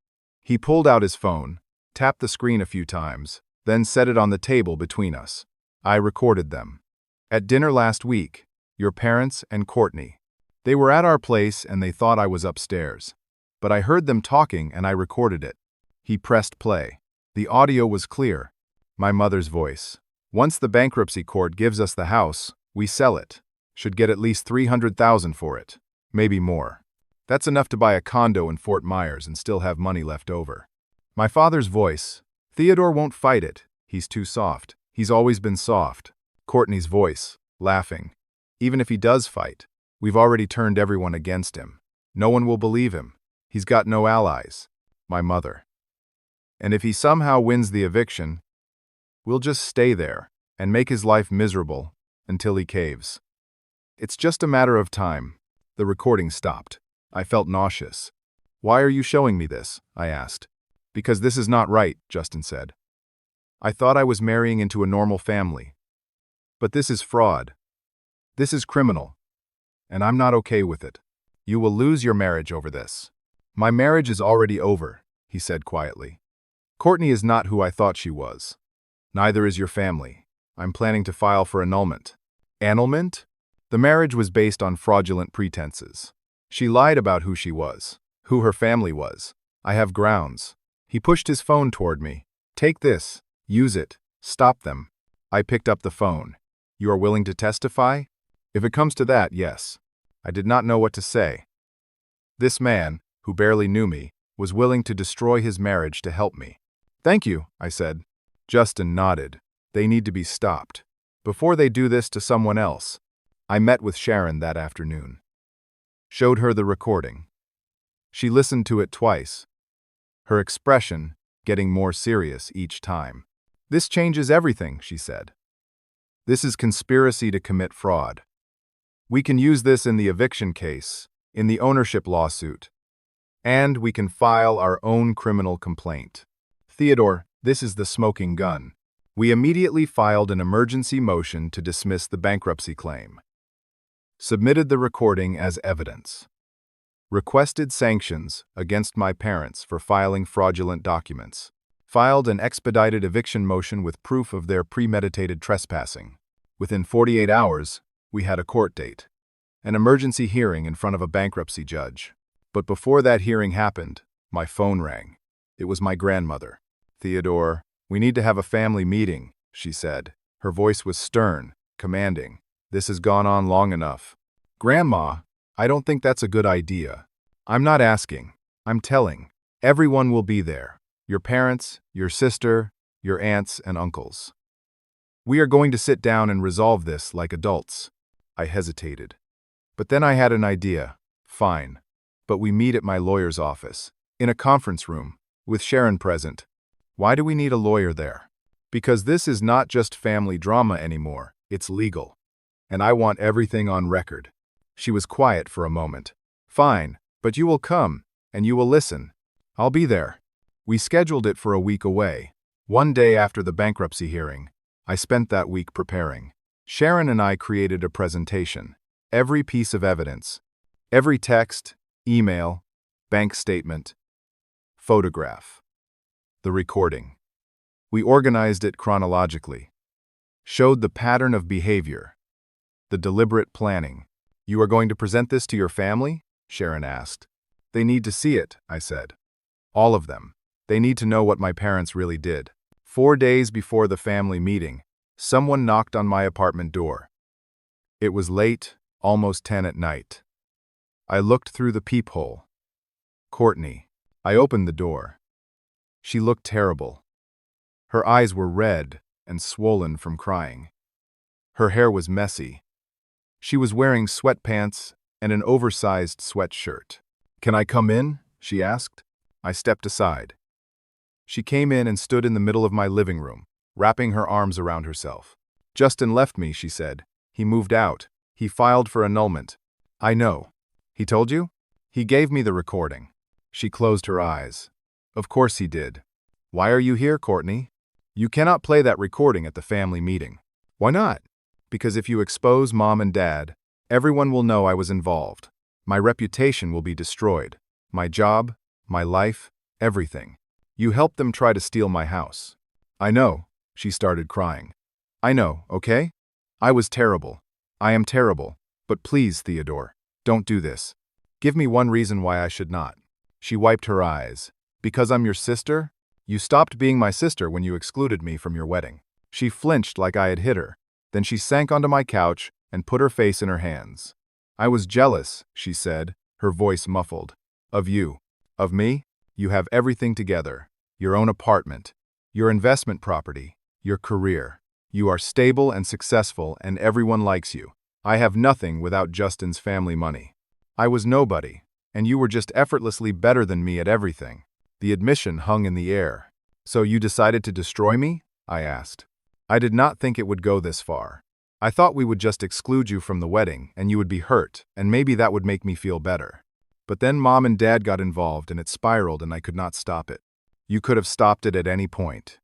He pulled out his phone, tapped the screen a few times, then set it on the table between us. "I recorded them. At dinner last week, your parents and Courtney. They were at our place and they thought I was upstairs. But I heard them talking and I recorded it." He pressed play. The audio was clear. My mother's voice. "Once the bankruptcy court gives us the house, we sell it. Should get at least $300,000 for it. Maybe more. That's enough to buy a condo in Fort Myers and still have money left over." My father's voice. "Theodore won't fight it. He's too soft. He's always been soft." Courtney's voice, laughing. "Even if he does fight, we've already turned everyone against him. No one will believe him. He's got no allies." My mother. "And if he somehow wins the eviction, we'll just stay there and make his life miserable until he caves. It's just a matter of time." The recording stopped. I felt nauseous. "Why are you showing me this?" I asked. "Because this is not right," Justin said. "I thought I was marrying into a normal family. But this is fraud. This is criminal. And I'm not okay with it. You will lose your marriage over this." "My marriage is already over," he said quietly. "Courtney is not who I thought she was. Neither is your family. I'm planning to file for annulment." Annulment? The marriage was based on fraudulent pretenses. She lied about who she was, who her family was. I have grounds. He pushed his phone toward me. "Take this. Use it. Stop them." I picked up the phone. "You are willing to testify?" "If it comes to that, yes." I did not know what to say. This man, who barely knew me, was willing to destroy his marriage to help me. "Thank you," I said. Justin nodded. "They need to be stopped. Before they do this to someone else." I met with Sharon that afternoon. Showed her the recording. She listened to it twice, her expression getting more serious each time. "This changes everything," she said. This is conspiracy to commit fraud. We can use this in the eviction case, in the ownership lawsuit, and we can file our own criminal complaint. Theodore, this is the smoking gun. We immediately filed an emergency motion to dismiss the bankruptcy claim. Submitted the recording as evidence. Requested sanctions against my parents for filing fraudulent documents. Filed an expedited eviction motion with proof of their premeditated trespassing. Within 48 hours, we had a court date. An emergency hearing in front of a bankruptcy judge. But before that hearing happened, my phone rang. It was my grandmother. Theodore, we need to have a family meeting, she said. Her voice was stern, commanding. This has gone on long enough. Grandma, I don't think that's a good idea. I'm not asking. I'm telling. Everyone will be there. Your parents, your sister, your aunts and uncles. We are going to sit down and resolve this like adults. I hesitated. But then I had an idea. Fine. But we meet at my lawyer's office, in a conference room, with Sharon present. Why do we need a lawyer there? Because this is not just family drama anymore, it's legal. And I want everything on record. She was quiet for a moment. Fine, but you will come, and you will listen. I'll be there. We scheduled it for a week away. One day after the bankruptcy hearing, I spent that week preparing. Sharon and I created a presentation. Every piece of evidence. Every text, email, bank statement, photograph. The recording. We organized it chronologically. Showed the pattern of behavior. The deliberate planning. You are going to present this to your family? Sharon asked. They need to see it, I said. All of them. They need to know what my parents really did. 4 days before the family meeting, someone knocked on my apartment door. It was late, almost 10 at night. I looked through the peephole. Courtney. I opened the door. She looked terrible. Her eyes were red and swollen from crying. Her hair was messy. She was wearing sweatpants and an oversized sweatshirt. Can I come in? She asked. I stepped aside. She came in and stood in the middle of my living room, wrapping her arms around herself. Justin left me, she said. He moved out. He filed for annulment. I know. He told you? He gave me the recording. She closed her eyes. Of course he did. Why are you here, Courtney? You cannot play that recording at the family meeting. Why not? Because if you expose Mom and Dad, everyone will know I was involved. My reputation will be destroyed. My job, my life, everything. You helped them try to steal my house. I know, she started crying. I know, okay? I was terrible. I am terrible. But please, Theodore, don't do this. Give me one reason why I should not. She wiped her eyes. Because I'm your sister? You stopped being my sister when you excluded me from your wedding. She flinched like I had hit her. Then she sank onto my couch and put her face in her hands. I was jealous, she said, her voice muffled. Of you. Of me? You have everything together. Your own apartment. Your investment property. Your career. You are stable and successful and everyone likes you. I have nothing without Justin's family money. I was nobody, and you were just effortlessly better than me at everything. The admission hung in the air. So you decided to destroy me? I asked. I did not think it would go this far. I thought we would just exclude you from the wedding and you would be hurt, and maybe that would make me feel better. But then Mom and Dad got involved and it spiraled and I could not stop it. You could have stopped it at any point.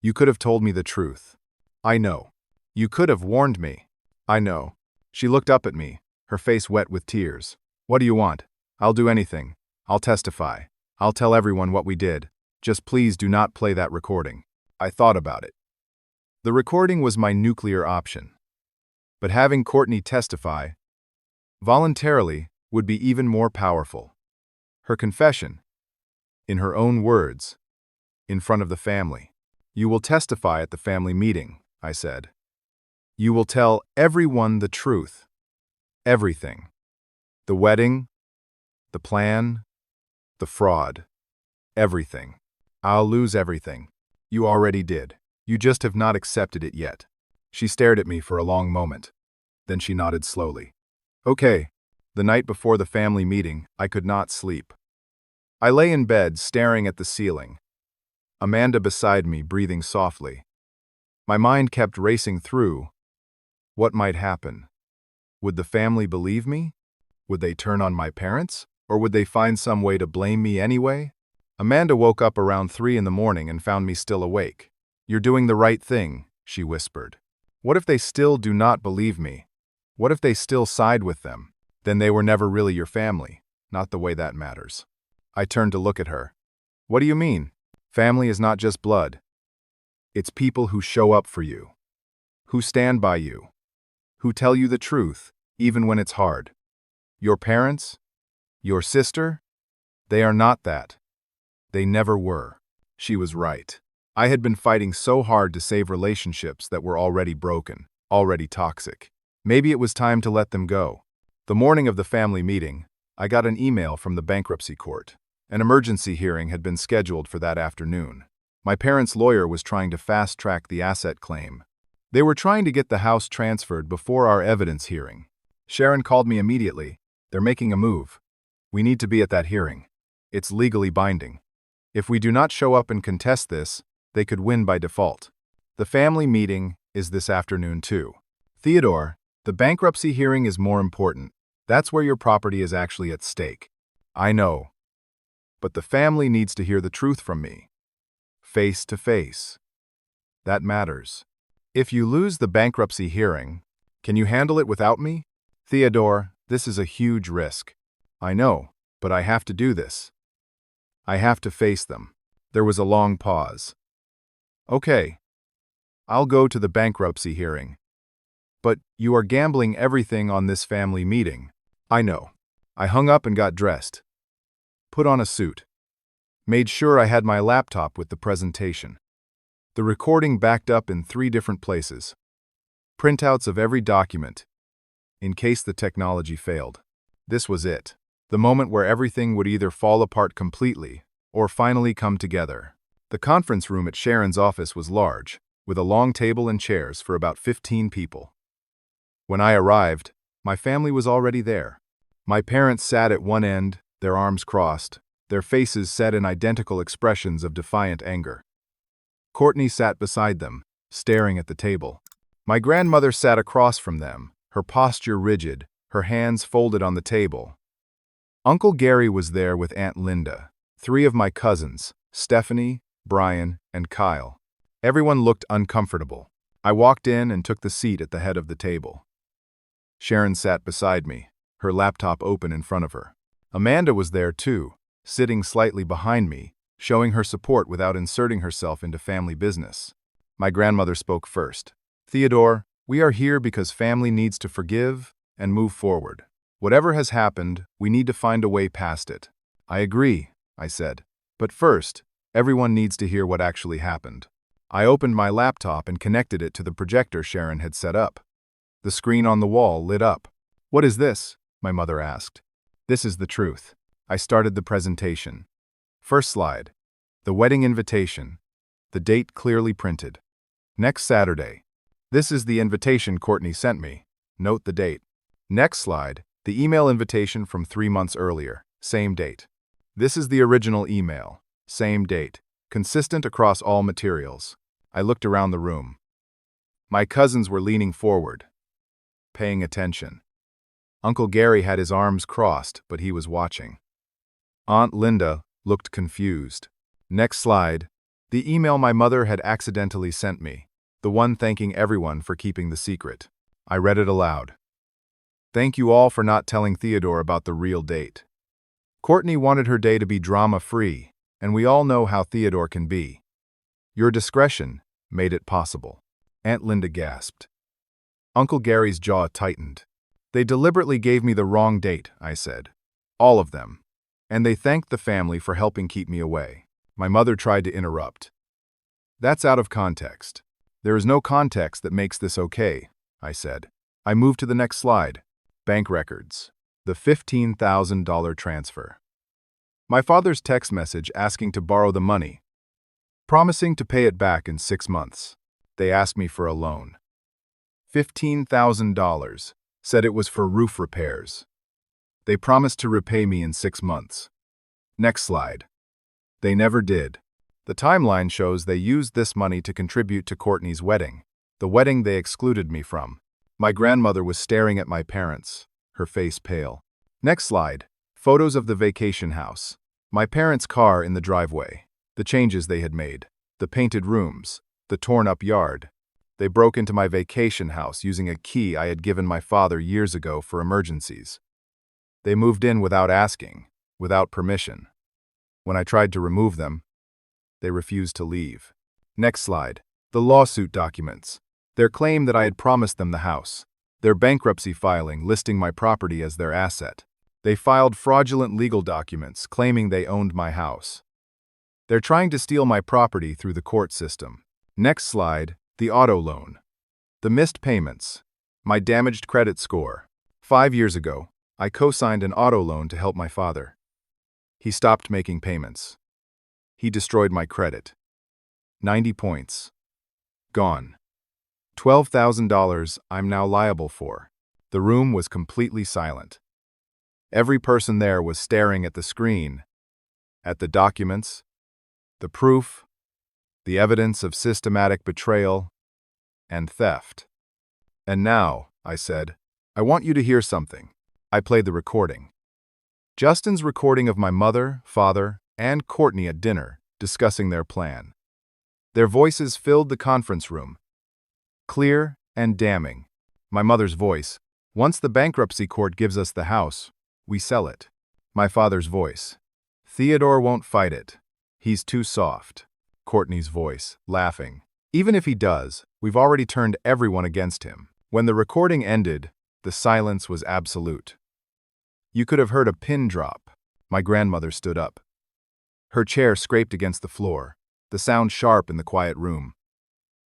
You could have told me the truth. I know. You could have warned me. I know. She looked up at me, her face wet with tears. What do you want? I'll do anything. I'll testify. I'll tell everyone what we did. Just please do not play that recording. I thought about it. The recording was my nuclear option. But having Courtney testify, voluntarily, would be even more powerful. Her confession, in her own words, in front of the family. You will testify at the family meeting, I said. You will tell everyone the truth. Everything. The wedding, the plan, the fraud. Everything. I'll lose everything. You already did. You just have not accepted it yet. She stared at me for a long moment. Then she nodded slowly. Okay. The night before the family meeting, I could not sleep. I lay in bed, staring at the ceiling. Amanda beside me, breathing softly. My mind kept racing through, What might happen? Would the family believe me? Would they turn on my parents? Or would they find some way to blame me anyway? Amanda woke up around 3 in the morning and found me still awake. "You're doing the right thing," she whispered. "What if they still do not believe me? What if they still side with them? Then they were never really your family, not the way that matters." I turned to look at her. "What do you mean? Family is not just blood. It's people who show up for you, who stand by you, who tell you the truth, even when it's hard. Your parents? Your sister? They are not that. They never were." She was right. I had been fighting so hard to save relationships that were already broken, already toxic. Maybe it was time to let them go. The morning of the family meeting, I got an email from the bankruptcy court. An emergency hearing had been scheduled for that afternoon. My parents' lawyer was trying to fast-track the asset claim. They were trying to get the house transferred before our evidence hearing. Sharon called me immediately. "They're making a move. We need to be at that hearing. It's legally binding. If we do not show up and contest this, they could win by default. The family meeting is this afternoon too. Theodore, the bankruptcy hearing is more important. That's where your property is actually at stake." "I know. But the family needs to hear the truth from me. Face to face. That matters. If you lose the bankruptcy hearing, can you handle it without me?" "Theodore, this is a huge risk." "I know, but I have to do this. I have to face them." There was a long pause. "Okay. I'll go to the bankruptcy hearing. But you are gambling everything on this family meeting." "I know." I hung up and got dressed. Put on a suit. Made sure I had my laptop with the presentation. The recording backed up in 3 different places. Printouts of every document, in case the technology failed. This was it. The moment where everything would either fall apart completely or finally come together. The conference room at Sharon's office was large, with a long table and chairs for about 15 people. When I arrived, my family was already there. My parents sat at one end, their arms crossed, their faces set in identical expressions of defiant anger. Courtney sat beside them, staring at the table. My grandmother sat across from them, her posture rigid, her hands folded on the table. Uncle Gary was there with Aunt Linda, 3 of my cousins, Stephanie, Brian, and Kyle. Everyone looked uncomfortable. I walked in and took the seat at the head of the table. Sharon sat beside me, her laptop open in front of her. Amanda was there too, sitting slightly behind me, showing her support without inserting herself into family business. My grandmother spoke first. "Theodore, we are here because family needs to forgive and move forward. Whatever has happened, we need to find a way past it." "I agree," I said. "But first, everyone needs to hear what actually happened." I opened my laptop and connected it to the projector Sharon had set up. The screen on the wall lit up. "What is this?" my mother asked. "This is the truth." I started the presentation. First slide. The wedding invitation. The date clearly printed. Next Saturday. This is the invitation Courtney sent me. Note the date. Next slide. The email invitation from 3 months earlier. Same date. This is the original email. Same date. Consistent across all materials. I looked around the room. My cousins were leaning forward, paying attention. Uncle Gary had his arms crossed, but he was watching. Aunt Linda looked confused. Next slide. The email my mother had accidentally sent me. The one thanking everyone for keeping the secret. I read it aloud. "Thank you all for not telling Theodore about the real date. Courtney wanted her day to be drama-free, and we all know how Theodore can be. Your discretion made it possible." Aunt Linda gasped. Uncle Gary's jaw tightened. "They deliberately gave me the wrong date," I said. "All of them. And they thanked the family for helping keep me away." My mother tried to interrupt. "That's out of context. There is no context that makes this okay," I said. I moved to the next slide. Bank records. The $15,000 transfer. My father's text message asking to borrow the money, promising to pay it back in 6 months. They asked me for a loan. $15,000, said it was for roof repairs. They promised to repay me in 6 months. Next slide. They never did. The timeline shows they used this money to contribute to Courtney's wedding, the wedding they excluded me from. My grandmother was staring at my parents, her face pale. Next slide. Photos of the vacation house. My parents' car in the driveway. The changes they had made. The painted rooms. The torn-up yard. They broke into my vacation house using a key I had given my father years ago for emergencies. They moved in without asking, without permission. When I tried to remove them, they refused to leave. Next slide. The lawsuit documents. Their claim that I had promised them the house. Their bankruptcy filing listing my property as their asset. They filed fraudulent legal documents claiming they owned my house. They're trying to steal my property through the court system. Next slide. The auto loan. The missed payments. My damaged credit score. 5 years ago, I co-signed an auto loan to help my father. He stopped making payments. He destroyed my credit. 90 points. Gone. $12,000 I'm now liable for. The room was completely silent. Every person there was staring at the screen, at the documents, the proof, the evidence of systematic betrayal and theft. And now, I said, I want you to hear something. I played the recording. Justin's recording of my mother, father, and Courtney at dinner, discussing their plan. Their voices filled the conference room. Clear and damning. My mother's voice, once the bankruptcy court gives us the house, we sell it. My father's voice, Theodore won't fight it. He's too soft. Courtney's voice, laughing. Even if he does, we've already turned everyone against him. When the recording ended, the silence was absolute. You could have heard a pin drop. My grandmother stood up. Her chair scraped against the floor, the sound sharp in the quiet room.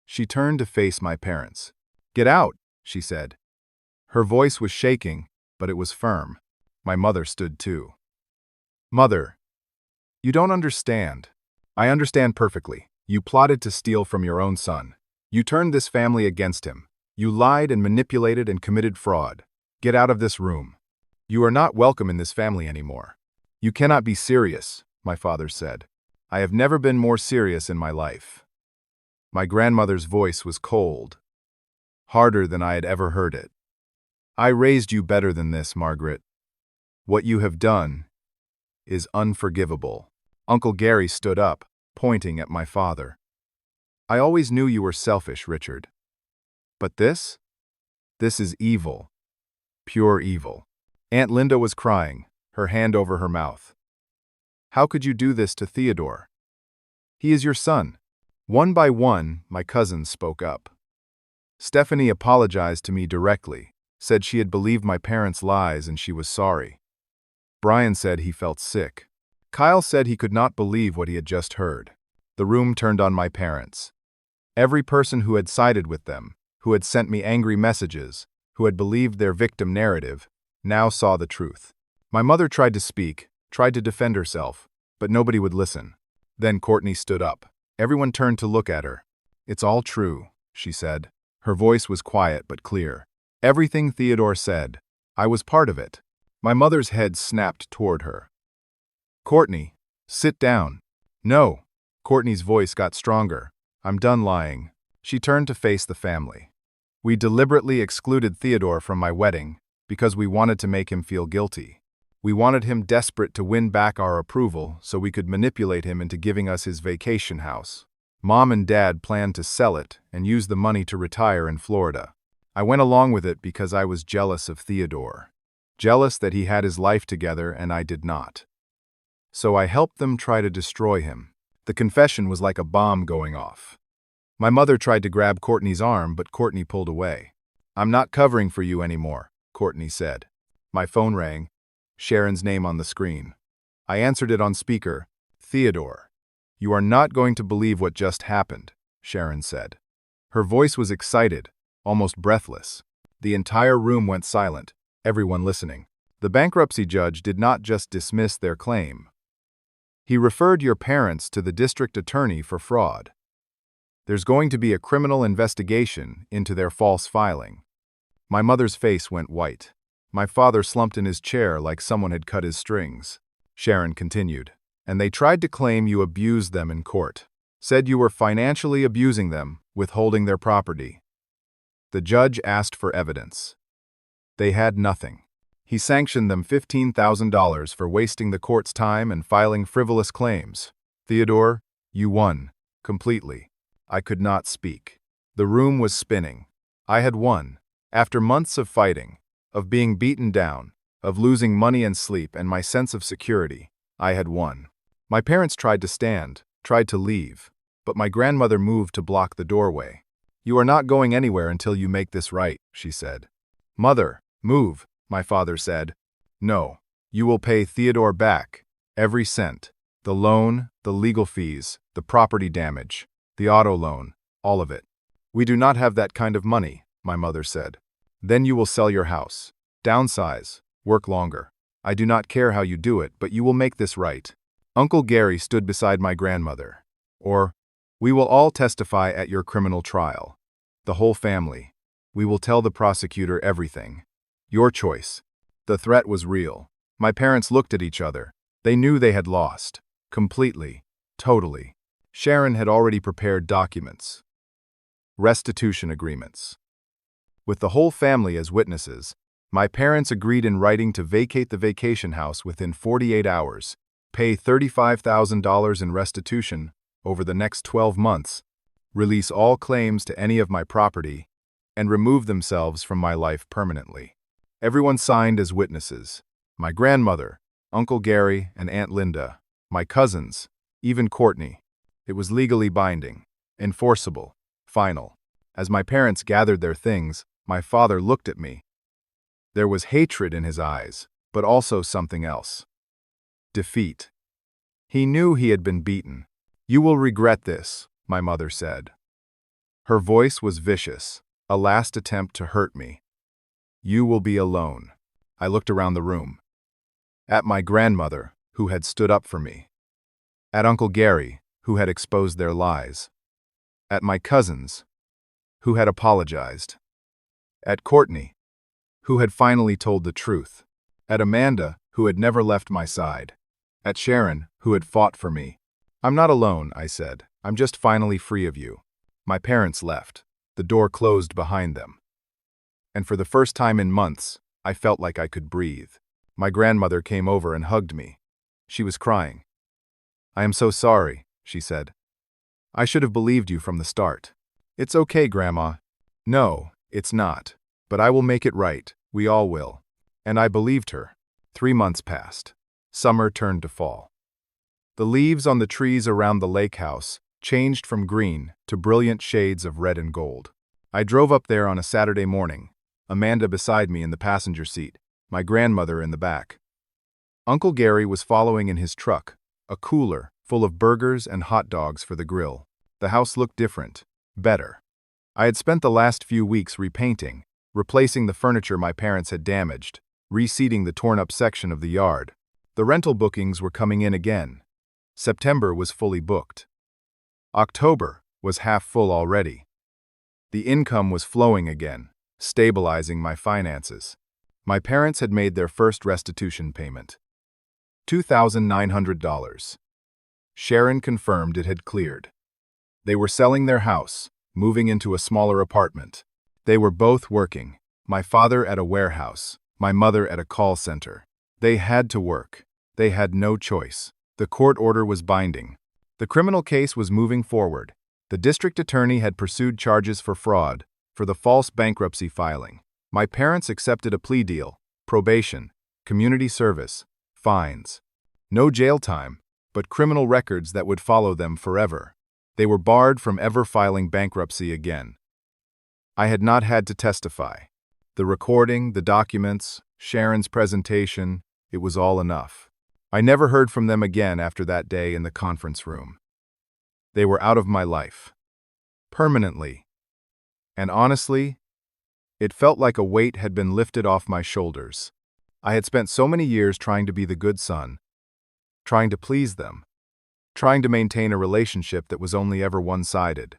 She turned to face my parents. "Get out," she said. Her voice was shaking, but it was firm. My mother stood too. "Mother, you don't understand." "I understand perfectly. You plotted to steal from your own son. You turned this family against him. You lied and manipulated and committed fraud. Get out of this room. You are not welcome in this family anymore." "You cannot be serious," my father said. "I have never been more serious in my life." My grandmother's voice was cold, harder than I had ever heard it. "I raised you better than this, Margaret. What you have done is unforgivable." Uncle Gary stood up, pointing at my father. "I always knew you were selfish, Richard. But this is evil. Pure evil." Aunt Linda was crying, her hand over her mouth. "How could you do this to Theodore? He is your son." One by one, my cousins spoke up. Stephanie apologized to me directly, said she had believed my parents' lies and she was sorry. Brian said he felt sick. Kyle said he could not believe what he had just heard. The room turned on my parents. Every person who had sided with them, who had sent me angry messages, who had believed their victim narrative, now saw the truth. My mother tried to speak, tried to defend herself, but nobody would listen. Then Courtney stood up. Everyone turned to look at her. "It's all true," she said. Her voice was quiet but clear. "Everything Theodore said. I was part of it." My mother's head snapped toward her. "Courtney, sit down." "No." Courtney's voice got stronger. "I'm done lying." She turned to face the family. "We deliberately excluded Theodore from my wedding because we wanted to make him feel guilty. We wanted him desperate to win back our approval so we could manipulate him into giving us his vacation house. Mom and Dad planned to sell it and use the money to retire in Florida. I went along with it because I was jealous of Theodore. Jealous that he had his life together and I did not. So I helped them try to destroy him." The confession was like a bomb going off. My mother tried to grab Courtney's arm, but Courtney pulled away. "I'm not covering for you anymore," Courtney said. My phone rang. Sharon's name on the screen. I answered it on speaker. "Theodore, you are not going to believe what just happened," Sharon said. Her voice was excited, almost breathless. The entire room went silent, everyone listening. "The bankruptcy judge did not just dismiss their claim. He referred your parents to the district attorney for fraud. There's going to be a criminal investigation into their false filing." My mother's face went white. My father slumped in his chair like someone had cut his strings. Sharon continued. "And they tried to claim you abused them in court. Said you were financially abusing them, withholding their property. The judge asked for evidence. They had nothing. He sanctioned them $15,000 for wasting the court's time and filing frivolous claims. Theodore, you won. Completely. I could not speak. The room was spinning. I had won. After months of fighting, of being beaten down, of losing money and sleep and my sense of security, I had won. My parents tried to stand, tried to leave, but my grandmother moved to block the doorway. You are not going anywhere until you make this right, she said. Mother, move, my father said. No, you will pay Theodore back, every cent. The loan, the legal fees, the property damage, the auto loan, all of it. We do not have that kind of money, my mother said. Then you will sell your house, downsize, work longer. I do not care how you do it, but you will make this right. Uncle Gary stood beside my grandmother. Or, we will all testify at your criminal trial. The whole family. We will tell the prosecutor everything. Your choice. The threat was real. My parents looked at each other. They knew they had lost. Completely. Totally. Sharon had already prepared documents. Restitution agreements. With the whole family as witnesses, my parents agreed in writing to vacate the vacation house within 48 hours, pay $35,000 in restitution over the next 12 months, release all claims to any of my property, and remove themselves from my life permanently. Everyone signed as witnesses. My grandmother, Uncle Gary, and Aunt Linda, my cousins, even Courtney. It was legally binding, enforceable, final. As my parents gathered their things, my father looked at me. There was hatred in his eyes, but also something else. Defeat. He knew he had been beaten. You will regret this, my mother said. Her voice was vicious, a last attempt to hurt me. You will be alone. I looked around the room. At my grandmother, who had stood up for me. At Uncle Gary, who had exposed their lies. At my cousins, who had apologized. At Courtney, who had finally told the truth. At Amanda, who had never left my side. At Sharon, who had fought for me. I'm not alone, I said. I'm just finally free of you. My parents left. The door closed behind them. And for the first time in months, I felt like I could breathe. My grandmother came over and hugged me. She was crying. I am so sorry, she said. I should have believed you from the start. It's okay, Grandma. No, it's not. But I will make it right. We all will. And I believed her. 3 months passed. Summer turned to fall. The leaves on the trees around the lake house changed from green to brilliant shades of red and gold. I drove up there on a Saturday morning, Amanda beside me in the passenger seat, my grandmother in the back. Uncle Gary was following in his truck, a cooler full of burgers and hot dogs for the grill. The house looked different, better. I had spent the last few weeks repainting, replacing the furniture my parents had damaged, reseeding the torn-up section of the yard. The rental bookings were coming in again. September was fully booked. October was half full already. The income was flowing again, stabilizing my finances. My parents had made their first restitution payment. $2,900. Sharon confirmed it had cleared. They were selling their house, moving into a smaller apartment. They were both working, my father at a warehouse, my mother at a call center. They had to work. They had no choice. The court order was binding. The criminal case was moving forward. The district attorney had pursued charges for fraud, for the false bankruptcy filing. My parents accepted a plea deal, probation, community service, fines. No jail time, but criminal records that would follow them forever. They were barred from ever filing bankruptcy again. I had not had to testify. The recording, the documents, Sharon's presentation, it was all enough. I never heard from them again after that day in the conference room. They were out of my life. Permanently. And honestly, it felt like a weight had been lifted off my shoulders. I had spent so many years trying to be the good son, trying to please them, trying to maintain a relationship that was only ever one-sided.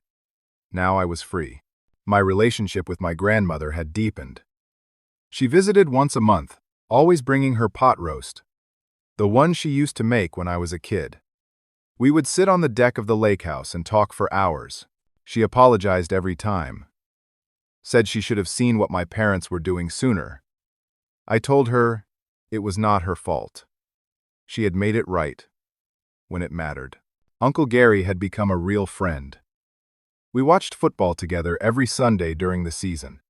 Now I was free. My relationship with my grandmother had deepened. She visited once a month, always bringing her pot roast, the one she used to make when I was a kid. We would sit on the deck of the lake house and talk for hours. She apologized every time. said she should have seen what my parents were doing sooner. I told her it was not her fault. She had made it right when it mattered. Uncle Gary had become a real friend. We watched football together every Sunday during the season.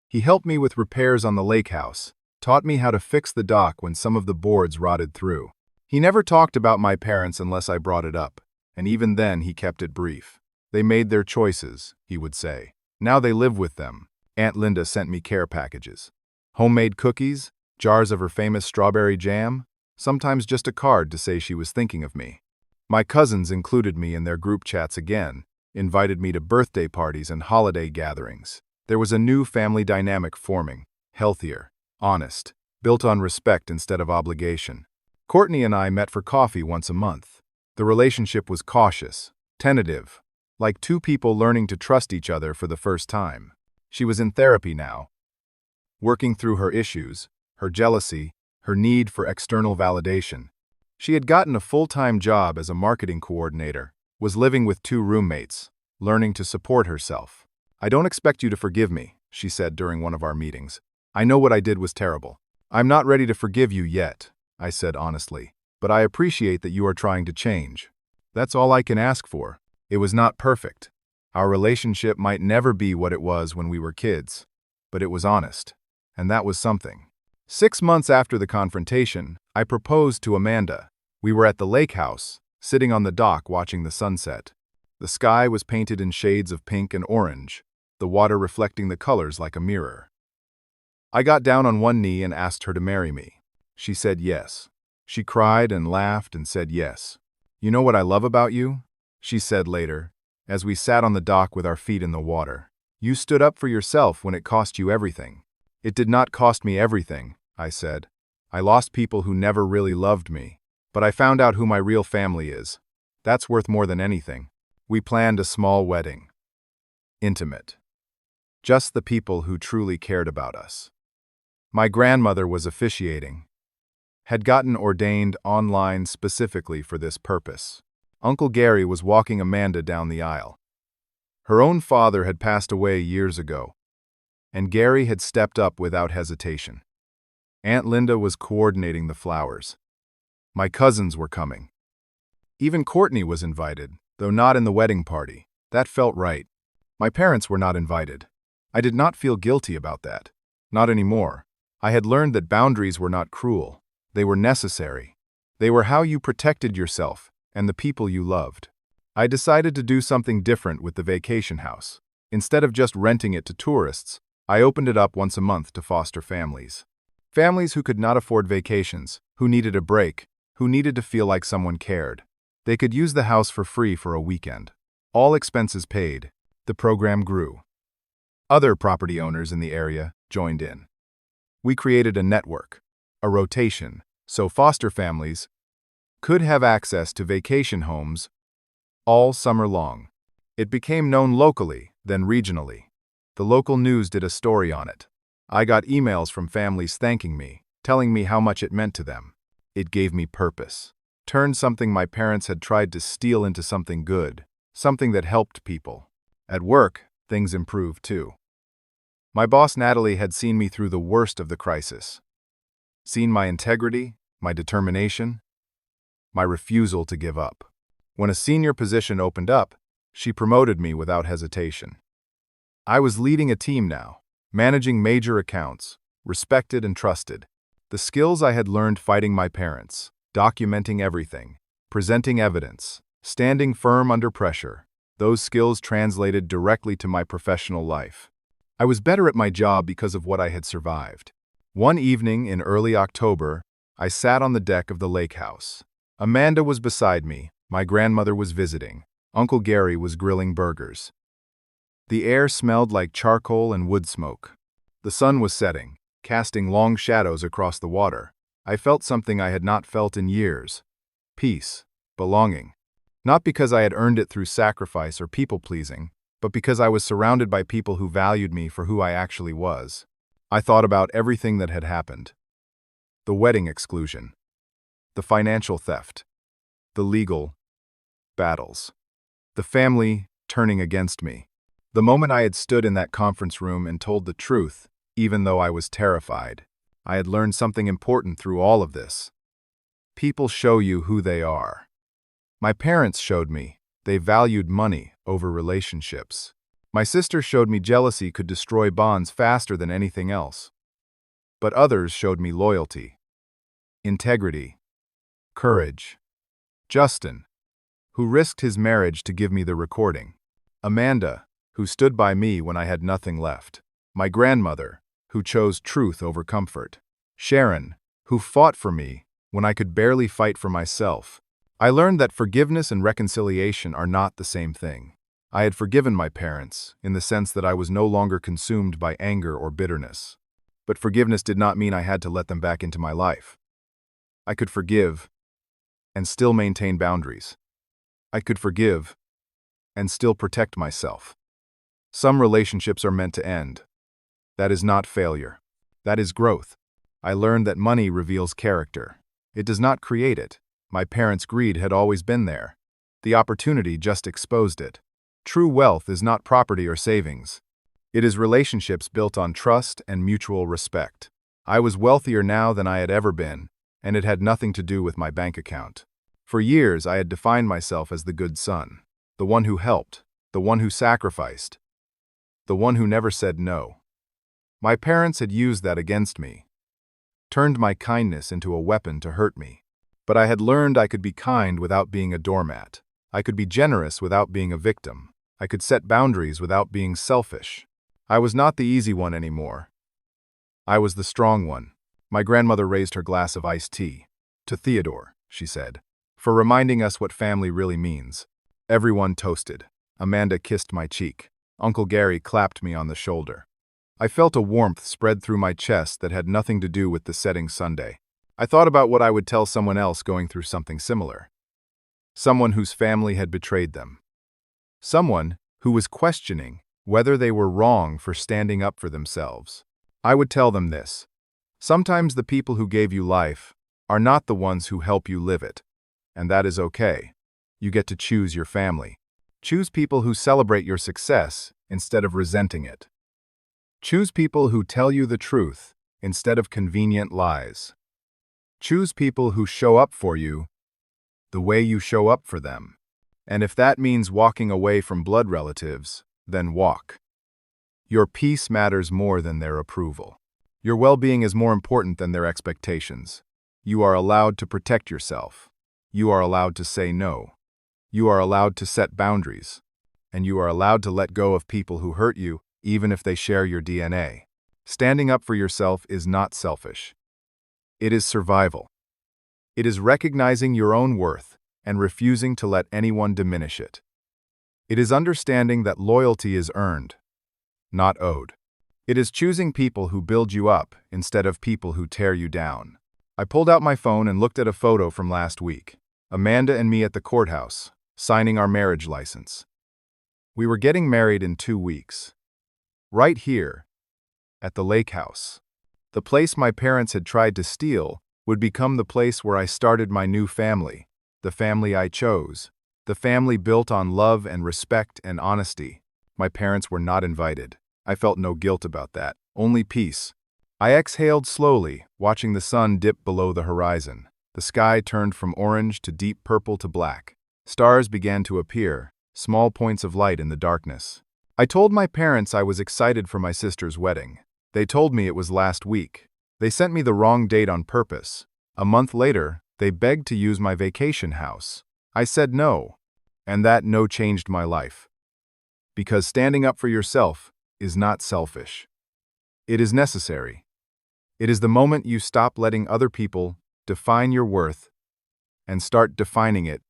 He helped me with repairs on the lake house, taught me how to fix the dock when some of the boards rotted through. He never talked about my parents unless I brought it up, and even then he kept it brief. They made their choices, he would say. Now they live with them. Aunt Linda sent me care packages. Homemade cookies, jars of her famous strawberry jam, sometimes just a card to say she was thinking of me. My cousins included me in their group chats again, invited me to birthday parties and holiday gatherings. There was a new family dynamic forming, healthier, honest, built on respect instead of obligation. Courtney and I met for coffee once a month. The relationship was cautious, tentative, like two people learning to trust each other for the first time. She was in therapy now, working through her issues, her jealousy, her need for external validation. She had gotten a full-time job as a marketing coordinator, was living with 2 roommates, learning to support herself. "I don't expect you to forgive me," she said during one of our meetings. "I know what I did was terrible. I'm not ready to forgive you yet," I said honestly, "but I appreciate that you are trying to change. That's all I can ask for." It was not perfect. Our relationship might never be what it was when we were kids, but it was honest, and that was something. 6 months after the confrontation, I proposed to Amanda. We were at the lake house, sitting on the dock watching the sunset. The sky was painted in shades of pink and orange, the water reflecting the colors like a mirror. I got down on one knee and asked her to marry me. She said yes. She cried and laughed and said yes. "You know what I love about you?" she said later, as we sat on the dock with our feet in the water. "You stood up for yourself when it cost you everything." "It did not cost me everything," I said. "I lost people who never really loved me, but I found out who my real family is. That's worth more than anything." We planned a small wedding. Intimate. Just the people who truly cared about us. My grandmother was officiating. Had gotten ordained online specifically for this purpose. Uncle Gary was walking Amanda down the aisle. Her own father had passed away years ago, and Gary had stepped up without hesitation. Aunt Linda was coordinating the flowers. My cousins were coming. Even Courtney was invited, though not in the wedding party. That felt right. My parents were not invited. I did not feel guilty about that. Not anymore. I had learned that boundaries were not cruel. They were necessary. They were how you protected yourself and the people you loved. I decided to do something different with the vacation house. Instead of just renting it to tourists, I opened it up once a month to foster families. Families who could not afford vacations, who needed a break, who needed to feel like someone cared. They could use the house for free for a weekend. All expenses paid. The program grew. Other property owners in the area joined in. We created a network, a rotation, so foster families could have access to vacation homes all summer long. It became known locally, then regionally. The local news did a story on it. I got emails from families thanking me, telling me how much it meant to them. It gave me purpose. Turned something my parents had tried to steal into something good, something that helped people. At work, things improved too. My boss Natalie had seen me through the worst of the crisis. Seen my integrity, my determination, my refusal to give up. When a senior position opened up, she promoted me without hesitation. I was leading a team now, managing major accounts, respected and trusted. The skills I had learned fighting my parents, documenting everything, presenting evidence, standing firm under pressure, those skills translated directly to my professional life. I was better at my job because of what I had survived. One evening in early October, I sat on the deck of the lake house. Amanda was beside me, my grandmother was visiting, Uncle Gary was grilling burgers. The air smelled like charcoal and wood smoke. The sun was setting, casting long shadows across the water. I felt something I had not felt in years. Peace, belonging. Not because I had earned it through sacrifice or people-pleasing, but because I was surrounded by people who valued me for who I actually was. I thought about everything that had happened. The wedding exclusion. The financial theft. The legal battles. The family turning against me. The moment I had stood in that conference room and told the truth, even though I was terrified, I had learned something important through all of this. People show you who they are. My parents showed me they valued money over relationships. My sister showed me jealousy could destroy bonds faster than anything else. But others showed me loyalty, integrity, courage. Justin, who risked his marriage to give me the recording. Amanda, who stood by me when I had nothing left. My grandmother, who chose truth over comfort. Sharon, who fought for me when I could barely fight for myself. I learned that forgiveness and reconciliation are not the same thing. I had forgiven my parents, in the sense that I was no longer consumed by anger or bitterness. But forgiveness did not mean I had to let them back into my life. I could forgive and still maintain boundaries. I could forgive and still protect myself. Some relationships are meant to end. That is not failure. That is growth. I learned that money reveals character. It does not create it. My parents' greed had always been there. The opportunity just exposed it. True wealth is not property or savings. It is relationships built on trust and mutual respect. I was wealthier now than I had ever been, and it had nothing to do with my bank account. For years, I had defined myself as the good son, the one who helped, the one who sacrificed, the one who never said no. My parents had used that against me, turned my kindness into a weapon to hurt me. But I had learned I could be kind without being a doormat. I could be generous without being a victim. I could set boundaries without being selfish. I was not the easy one anymore. I was the strong one. My grandmother raised her glass of iced tea. "To Theodore," she said, "for reminding us what family really means." Everyone toasted. Amanda kissed my cheek. Uncle Gary clapped me on the shoulder. I felt a warmth spread through my chest that had nothing to do with the setting Sunday. I thought about what I would tell someone else going through something similar. Someone whose family had betrayed them. Someone who was questioning whether they were wrong for standing up for themselves. I would tell them this. Sometimes the people who gave you life are not the ones who help you live it. And that is okay. You get to choose your family. Choose people who celebrate your success instead of resenting it. Choose people who tell you the truth instead of convenient lies. Choose people who show up for you the way you show up for them. And if that means walking away from blood relatives, then walk. Your peace matters more than their approval. Your well-being is more important than their expectations. You are allowed to protect yourself. You are allowed to say no. You are allowed to set boundaries. And you are allowed to let go of people who hurt you, even if they share your DNA. Standing up for yourself is not selfish. It is survival. It is recognizing your own worth and refusing to let anyone diminish it. It is understanding that loyalty is earned, not owed. It is choosing people who build you up instead of people who tear you down. I pulled out my phone and looked at a photo from last week. Amanda and me at the courthouse, signing our marriage license. We were getting married in 2 weeks. Right here, at the lake house. The place my parents had tried to steal would become the place where I started my new family, the family I chose, the family built on love and respect and honesty. My parents were not invited. I felt no guilt about that, only peace. I exhaled slowly, watching the sun dip below the horizon. The sky turned from orange to deep purple to black. Stars began to appear, small points of light in the darkness. I told my parents I was excited for my sister's wedding. They told me it was last week. They sent me the wrong date on purpose. A month later, they begged to use my vacation house. I said no, and that no changed my life. Because standing up for yourself is not selfish. It is necessary. It is the moment you stop letting other people define your worth and start defining it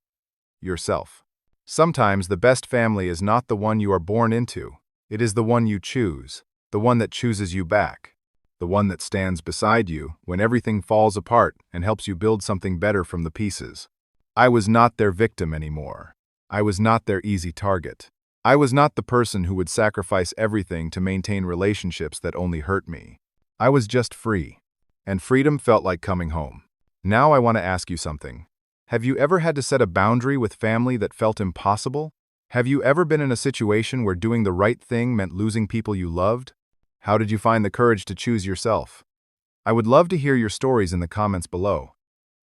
yourself. Sometimes the best family is not the one you are born into. It is the one you choose, the one that chooses you back, the one that stands beside you when everything falls apart and helps you build something better from the pieces. I was not their victim anymore. I was not their easy target. I was not the person who would sacrifice everything to maintain relationships that only hurt me. I was just free, and freedom felt like coming home. Now I want to ask you something. Have you ever had to set a boundary with family that felt impossible? Have you ever been in a situation where doing the right thing meant losing people you loved? How did you find the courage to choose yourself? I would love to hear your stories in the comments below.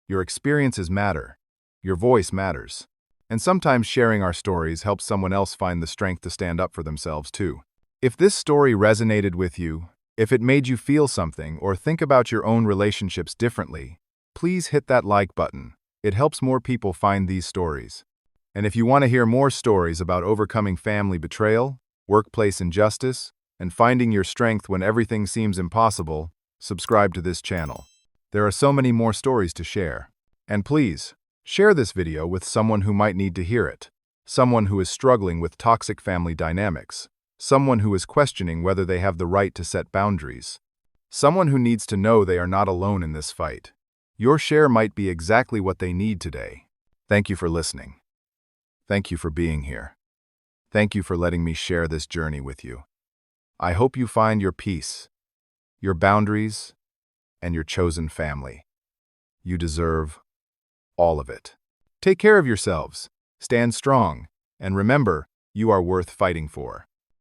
Your experiences matter. Your voice matters. And sometimes sharing our stories helps someone else find the strength to stand up for themselves too. If this story resonated with you, if it made you feel something or think about your own relationships differently, please hit that like button. It helps more people find these stories. And if you want to hear more stories about overcoming family betrayal, workplace injustice, and finding your strength when everything seems impossible, subscribe to this channel. There are so many more stories to share. And please, share this video with someone who might need to hear it. Someone who is struggling with toxic family dynamics. Someone who is questioning whether they have the right to set boundaries. Someone who needs to know they are not alone in this fight. Your share might be exactly what they need today. Thank you for listening. Thank you for being here. Thank you for letting me share this journey with you. I hope you find your peace, your boundaries, and your chosen family. You deserve all of it. Take care of yourselves, stand strong, and remember, you are worth fighting for.